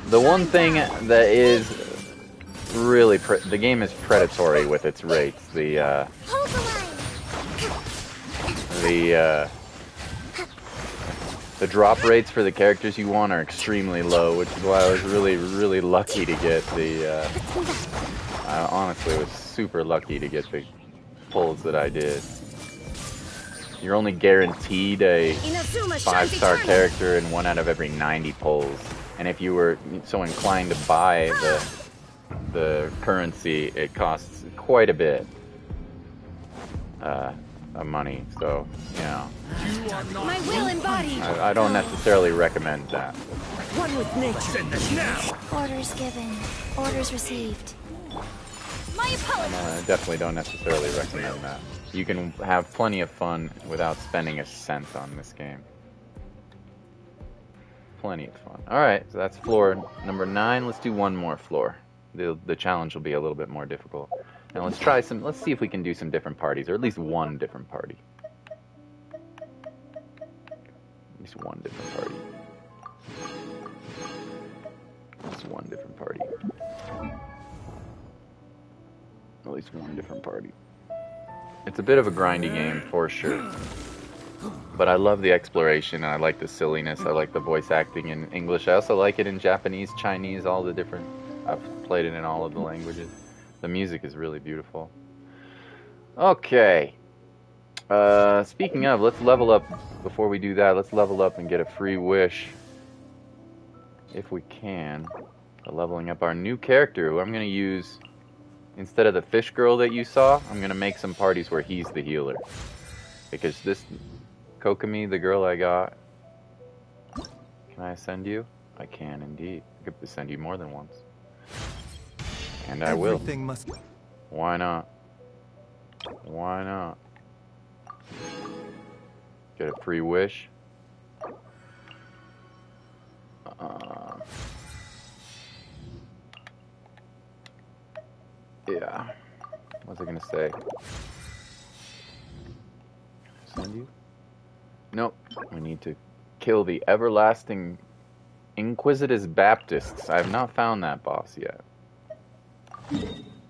The one thing that is really, the game is predatory with its rates. Hold the line. The drop rates for the characters you want are extremely low, which is why I was really lucky to get the, I honestly was super lucky to get the pulls that I did. You're only guaranteed a Inazuma shines 5-star eternal. character in 1 out of every 90 pulls. And if you were so inclined to buy the currency, it costs quite a bit of money. So, you know, My will embodied. I don't necessarily recommend that. One with nature. Orders given. Orders received. My apologies. I definitely don't necessarily recommend that. You can have plenty of fun without spending a cent on this game. Plenty of fun. Alright, so that's floor number 9. Let's do one more floor. The challenge will be a little bit more difficult. And let's see if we can do some different parties, or at least one different party. least one different party. At least one different party. At least one different party. It's a bit of a grindy game for sure. But I love the exploration, and I like the silliness. I like the voice acting in English. I also like it in Japanese, Chinese, all the different... I've played it in all of the languages. The music is really beautiful. Okay. Speaking of, let's level up. Before we do that, let's level up and get a free wish. If we can. Leveling up our new character, who I'm going to use... Instead of the fish girl that you saw, I'm going to make some parties where he's the healer. Because this... Kokomi, the girl I got... Can I ascend you? I can indeed. I could ascend you more than once. And I will. Why not? Why not? Get a free wish. Yeah. What was I gonna say? Send you? Nope. We need to kill the everlasting Inquisitus Baptists. I have not found that boss yet.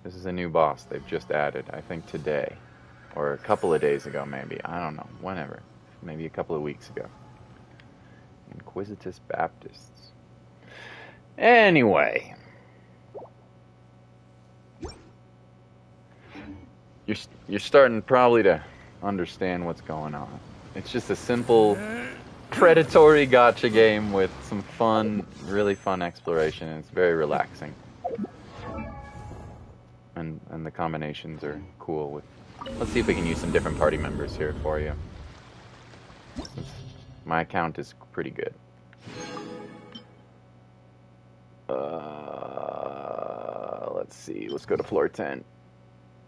This is a new boss they've just added, I think today. Or a couple of days ago, maybe. I don't know. Whenever. Maybe a couple of weeks ago. Inquisitus Baptists. Anyway. You're starting probably to understand what's going on. It's just a simple predatory gacha game with some fun, really fun exploration, and it's very relaxing. And the combinations are cool with... Let's see if we can use some different party members here for you. My account is pretty good. Let's see, let's go to floor 10.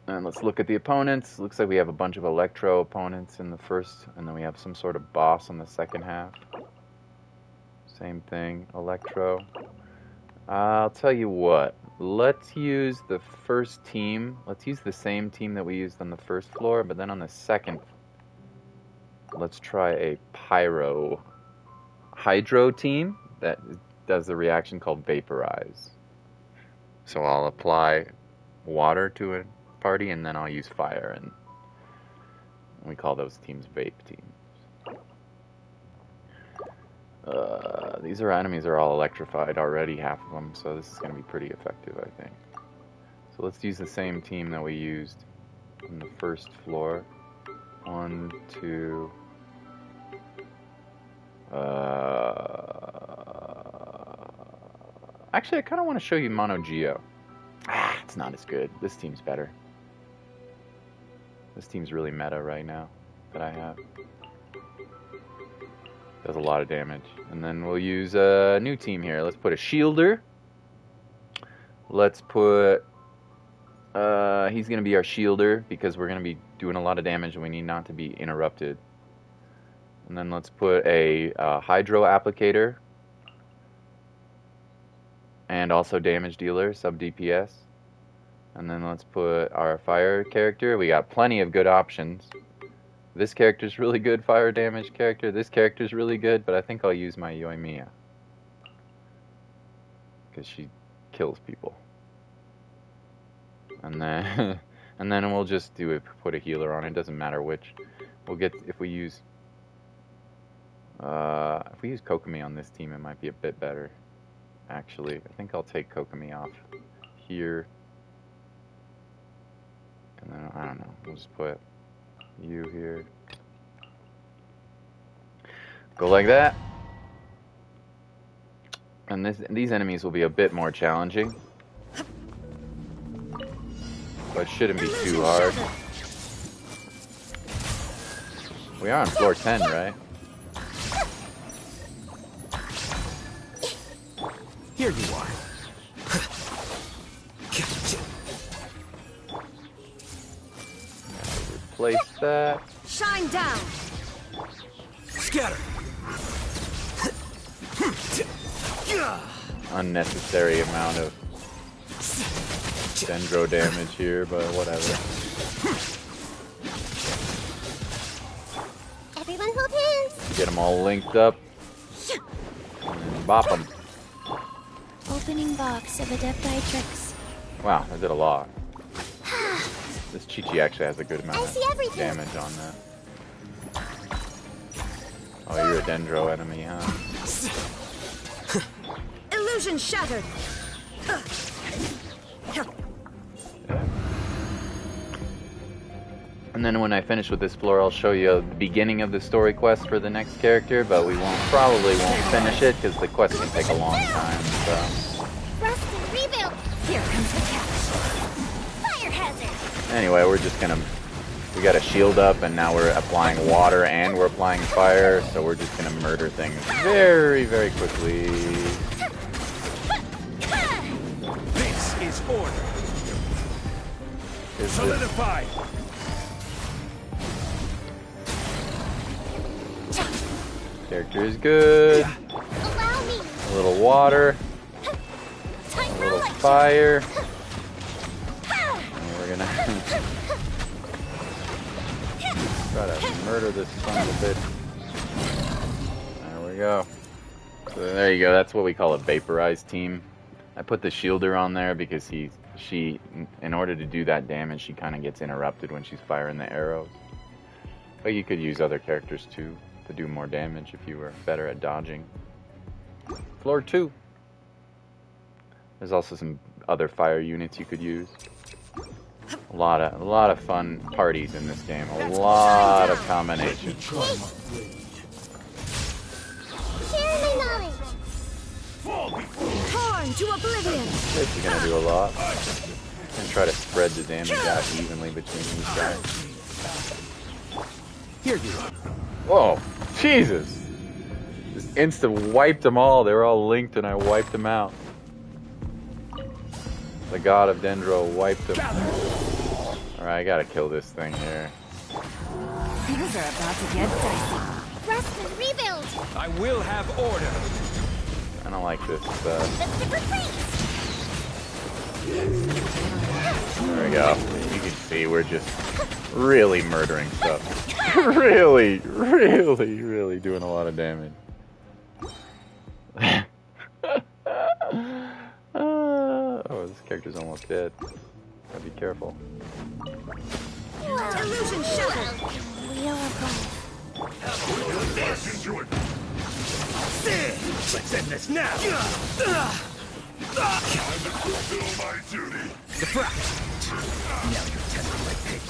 And let's look at the opponents. Looks like we have a bunch of Electro opponents in the first, and then we have some sort of boss in the second half. Same thing, Electro. I'll tell you what. Let's use the first team. Let's use the same team that we used on the first floor, but then on the second, let's try a Pyro Hydro team that does the reaction called Vaporize. So I'll apply water to it. Party, and then I'll use fire, and we call those teams vape teams. These enemies are all electrified already, half of them, so this is going to be pretty effective, I think. So let's use the same team that we used on the first floor. 1, 2... Actually, I kind of want to show you Mono Geo. It's not as good. This team's better. This team's really meta right now that I have. Does a lot of damage. And then we'll use a new team here. Let's put a shielder. Let's put... he's going to be our shielder because we're going to be doing a lot of damage and we need not to be interrupted. And then let's put a hydro applicator. And also damage dealer, sub DPS. And then let's put our fire character. We got plenty of good options. This character's really good fire damage character. This character's really good, but I think I'll use my Yoimiya. Because she kills people. And then and then we'll just do it, put a healer on it. Doesn't matter which. We'll get, if we use Kokomi on this team, it might be a bit better. Actually, I think I'll take Kokomi off here. And then, I don't know, we'll just put you here. Go like that. And these enemies will be a bit more challenging. But it shouldn't be too hard. We are on floor 10, right? Here you are. Replace that. Shine down. Scatter. Unnecessary amount of dendro damage here, but whatever. Everyone hold hands. Get them all linked up. And bop them. Opening box of Adepti tricks. Wow, I did a lot. This Chi-Chi actually has a good amount I of see everything. damage on that. Oh, you're a Dendro enemy, huh? Illusion shattered. And then when I finish with this floor, I'll show you the beginning of the story quest for the next character, but we probably won't finish it because the quest can take a long time. So Rust and rebuild. Here comes the catch. Fire hazard. anyway, we got a shield up, and now we're applying water and we're applying fire, so we're just gonna murder things very, very quickly. This is order. Solidify. Character is good. Allow me. A little water, Time a for little election. fire. And we're gonna try to murder this son of a bitch. There we go. So there you go. That's what we call a vaporized team. I put the shielder on there because she, in order to do that damage, she kind of gets interrupted when she's firing the arrows. But you could use other characters too to do more damage if you were better at dodging. Floor 2. There's also some other fire units you could use. A lot of fun parties in this game. A lot of combinations. Share my knowledge. Torn to oblivion. This is gonna do a lot. And try to spread the damage out evenly between these guys. Here you are. Whoa, Jesus! Just insta wiped them all. They were all linked, and I wiped them out. The god of Dendro wiped them. All right, I gotta kill this thing here. Things are about to get dicey. Rust and rebuild. I will have order. I don't like this. Let's retreat. There we go. You can see we're just really murdering stuff. really doing a lot of damage. Oh, this character's almost dead. Gotta be careful. Illusion shattered. Wheel of life. Let's end this now. Now your test will take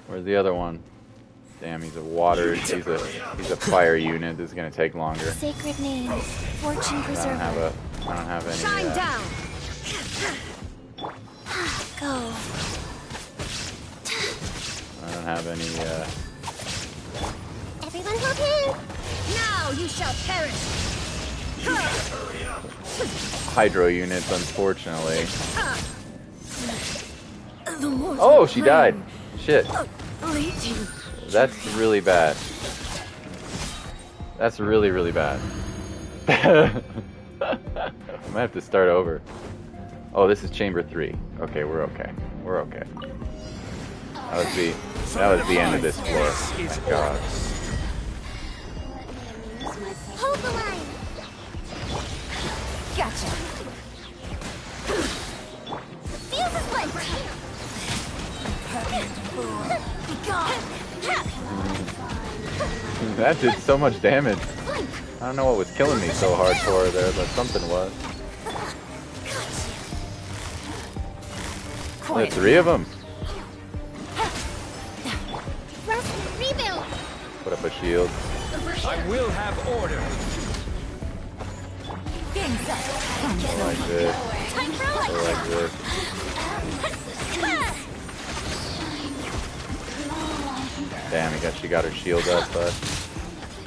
Where's the other one? Damn, he's a water. He's a fire unit. This is gonna take longer. Sacred names. Fortune I preserver. don't have any. Shine down. Go. I don't have any. Everyone hop in. Now you shall perish. Hydro units, unfortunately. The more Oh, she died. Shit. Legion. That's really bad. That's really bad. I might have to start over. Oh, this is chamber 3. Okay, we're okay. We're okay. That was the end of this floor. Thank God. Hold the line. Gotcha. Feel the split. Be gone. That did so much damage. I don't know what was killing me so hardcore there, but something was. There are 3 of them. Rust and rebuild. Put up a shield. I will have order. Things up. I like this. Time for I election. like this. Damn, she got her shield up, but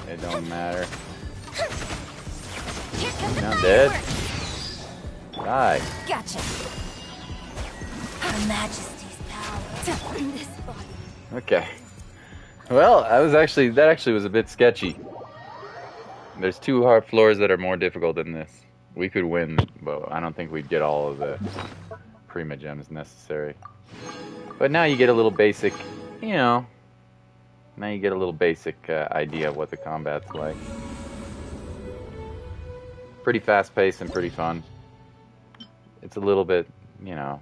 it don't matter. Here comes the Now fire dead. work. Die. Gotcha. Her Majesty's power. In this body. Okay. Well, that actually was a bit sketchy. There's 2 hard floors that are more difficult than this. We could win, but I don't think we'd get all of the Prima Gems necessary. But now you get a little basic, you know, now you get a little basic idea of what the combat's like. Pretty fast-paced and pretty fun. It's a little bit, you know,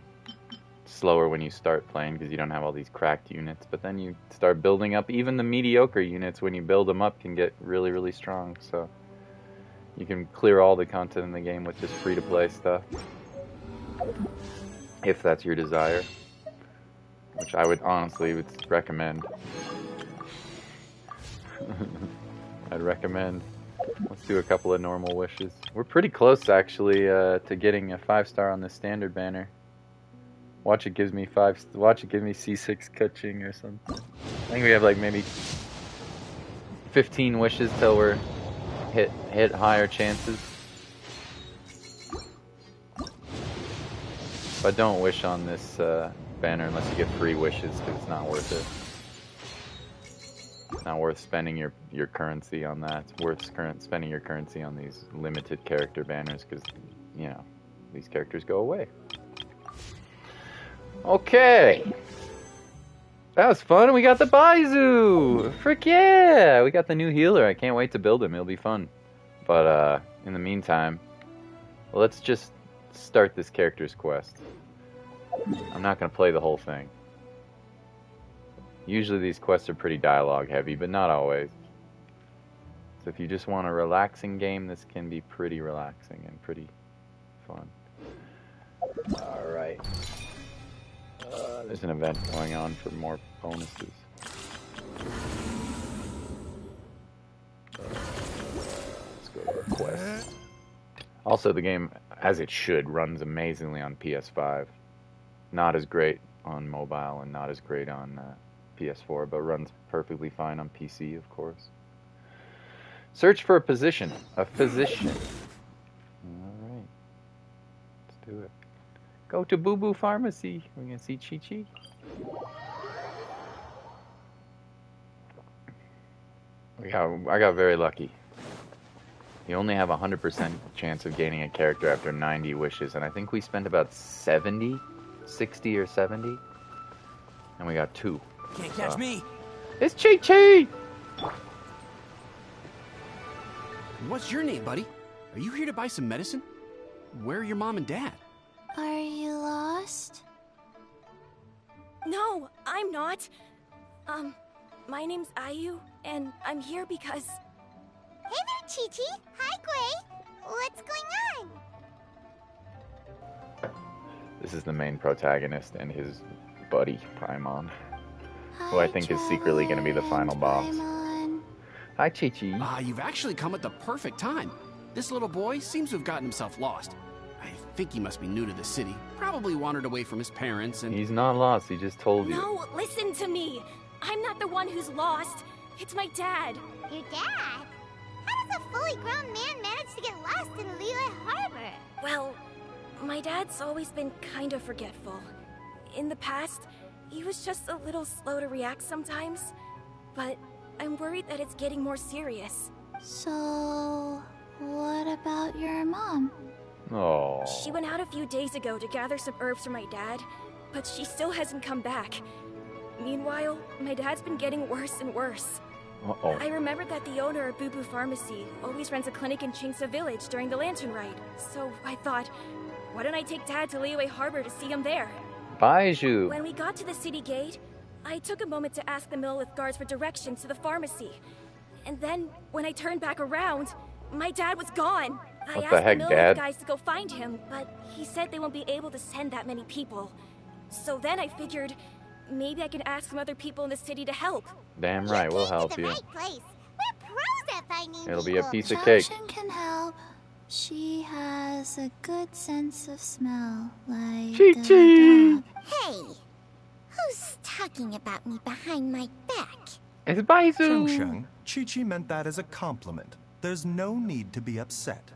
slower when you start playing because you don't have all these cracked units, but then you start building up. Even the mediocre units, when you build them up, can get really, really strong. So you can clear all the content in the game with just free-to-play stuff, if that's your desire, which I would honestly recommend. I'd recommend. Let's do a couple of normal wishes. We're pretty close, actually, to getting a 5-star on the standard banner. Watch it gives me C6 catching or something. I think we have like maybe 15 wishes till we're hit higher chances. But don't wish on this banner unless you get free wishes, because it's not worth it. It's not worth spending your currency on that. It's worth spending your currency on these limited character banners, because, you know, these characters go away. Okay. That was fun. We got the Baizhu. Frick yeah. We got the new healer. I can't wait to build him. It'll be fun. But in the meantime, let's just start this character's quest. I'm not going to play the whole thing. Usually these quests are pretty dialogue heavy, but not always. So if you just want a relaxing game, this can be pretty relaxing and pretty fun. Alright. There's an event going on for more bonuses. Let's go to our quest. Also, the game, as it should, runs amazingly on PS5. Not as great on mobile and not as great on PS4, but runs perfectly fine on PC, of course. Search for a physician. Alright. Let's do it. Go to Boo Boo Pharmacy. We're going to see Chi-Chi. I got very lucky. You only have a 100% chance of gaining a character after 90 wishes, and I think we spent about 60 or 70, and we got 2. Can't catch me. It's Chi-Chi! What's your name, buddy? Are you here to buy some medicine? Where are your mom and dad? Are you lost? No, I'm not. My name's Ayu, and I'm here because... Hey there, Chi-Chi. Hi, Gray. What's going on? This is the main protagonist and his buddy, Paimon, who I think is secretly going to be the final boss. Paimon. Hi, Chi-Chi. You've actually come at the perfect time. This little boy seems to have gotten himself lost. I think he must be new to the city. Probably wandered away from his parents and... He's not lost, he just told you. No, listen to me. I'm not the one who's lost. It's my dad. Your dad? How does a fully grown man manage to get lost in Liyue Harbor? Well, my dad's always been kind of forgetful. In the past, he was just a little slow to react sometimes. But I'm worried that it's getting more serious. So, what about your mom? Oh. She went out a few days ago to gather some herbs for my dad, but she still hasn't come back. Meanwhile, my dad's been getting worse and worse. Uh-oh. I remembered that the owner of Boo Boo Pharmacy always runs a clinic in Chingsa Village during the Lantern Ride. So I thought, why don't I take Dad to Liyue Harbor to see him there? Baizhu. When we got to the city gate, I took a moment to ask the Millelith guards for directions to the pharmacy. And then, when I turned back around, my dad was gone. I What the asked heck, the Millelith Dad? guys to go find him, but he said they won't be able to send that many people. So then I figured, maybe I could ask some other people in the city to help. Damn right, we'll You came help to the you. right place. We're pros at finding It'll be a people. piece of cake. Junction can help. She has a good sense of smell, like Chi-Chi. a dog. Hey, who's talking about me behind my back? It's Baizhu. Sheng, Chi-Chi meant that as a compliment. There's no need to be upset.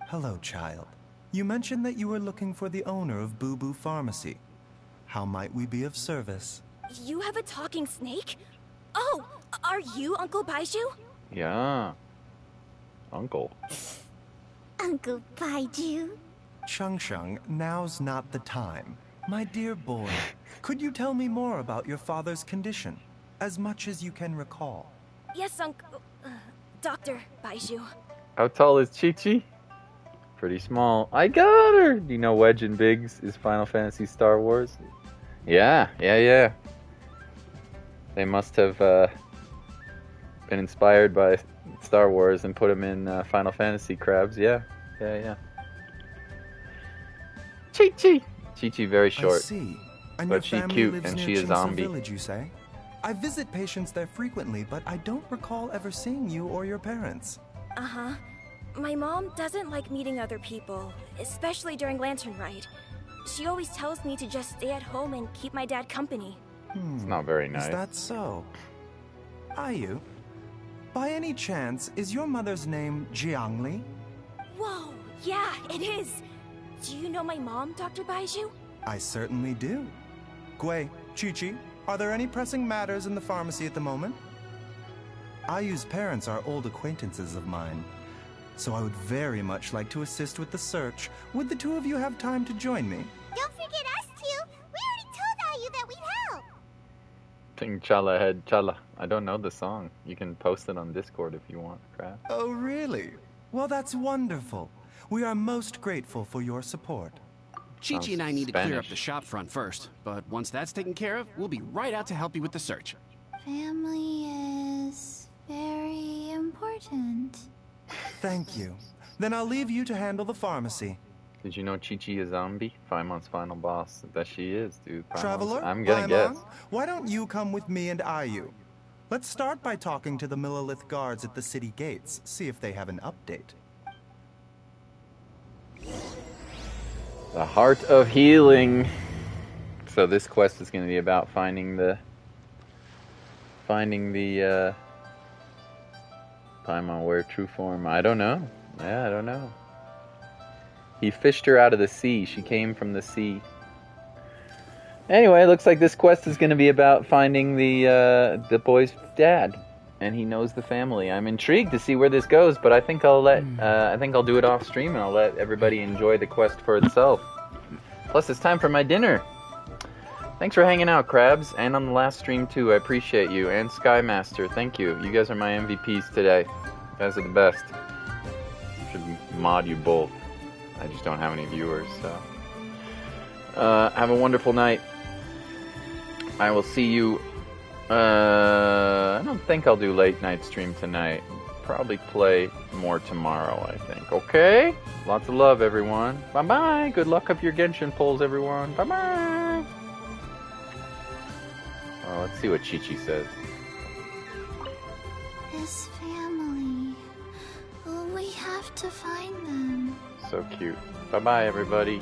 Hello, child. You mentioned that you were looking for the owner of Boo Boo Pharmacy. How might we be of service? You have a talking snake? Oh, are you Uncle Baizhu? Yeah. Uncle. Uncle Baizhu. Sheng, now's not the time. My dear boy, could you tell me more about your father's condition? As much as you can recall. Yes, Dr. Baizhu. How tall is Chi-Chi? Pretty small. I got her! Do you know Wedge and Biggs is Final Fantasy Star Wars? Yeah. They must have been inspired by Star Wars and put them in Final Fantasy crabs. Yeah. Chi-Chi! Chi-Chi very short. I see. And But your she family cute lives and near she a Chinsa zombie. Village, you say? I visit patients there frequently, but I don't recall ever seeing you or your parents. Uh-huh. My mom doesn't like meeting other people, especially during Lantern Rite. She always tells me to just stay at home and keep my dad company. It's not very nice. Is that so? Ayu, by any chance, is your mother's name Jiangli? Whoa, yeah, it is! Do you know my mom, Dr. Baizhu? I certainly do. Gui, Chi-Chi, are there any pressing matters in the pharmacy at the moment? Ayu's parents are old acquaintances of mine, so I would very much like to assist with the search. Would the two of you have time to join me? Don't forget us two. We already told Ayu that we'd help. Ting Chala Head Chala. I don't know the song. You can post it on Discord if you want, Crap. Oh, really? Well, that's wonderful. We are most grateful for your support. Chi-Chi and I need to clear up Spanish. the shop front first, but once that's taken care of, we'll be right out to help you with the search. Family is very important. Thank you. Then I'll leave you to handle the pharmacy. Did you know Chi-Chi is zombie? Paimon's final boss. That she is, dude. Paimon's- Traveler, I'm gonna Paimon, guess. why don't you come with me and Ayu? Let's start by talking to the Millilith guards at the city gates, see if they have an update. The Heart of Healing. So this quest is going to be about finding the Paimon wear true form. I don't know. Yeah, I don't know. He fished her out of the sea. She came from the sea. Anyway, it looks like this quest is going to be about finding the boy's dad, and he knows the family. I'm intrigued to see where this goes, but I think I'll do it off stream, and I'll let everybody enjoy the quest for itself. Plus, it's time for my dinner. Thanks for hanging out, Krabs, and on the last stream too. I appreciate you, and Skymaster. Thank you. You guys are my MVPs today. You guys are the best. Should mod you both. I just don't have any viewers, so. Have a wonderful night. I will see you. I don't think I'll do late night stream tonight. Probably play more tomorrow, I think. Okay? Lots of love, everyone. Bye-bye. Good luck up your Genshin pulls, everyone. Bye-bye. Oh, let's see what Chi-Chi says. His family. Oh, we have to find them. So cute. Bye-bye, everybody.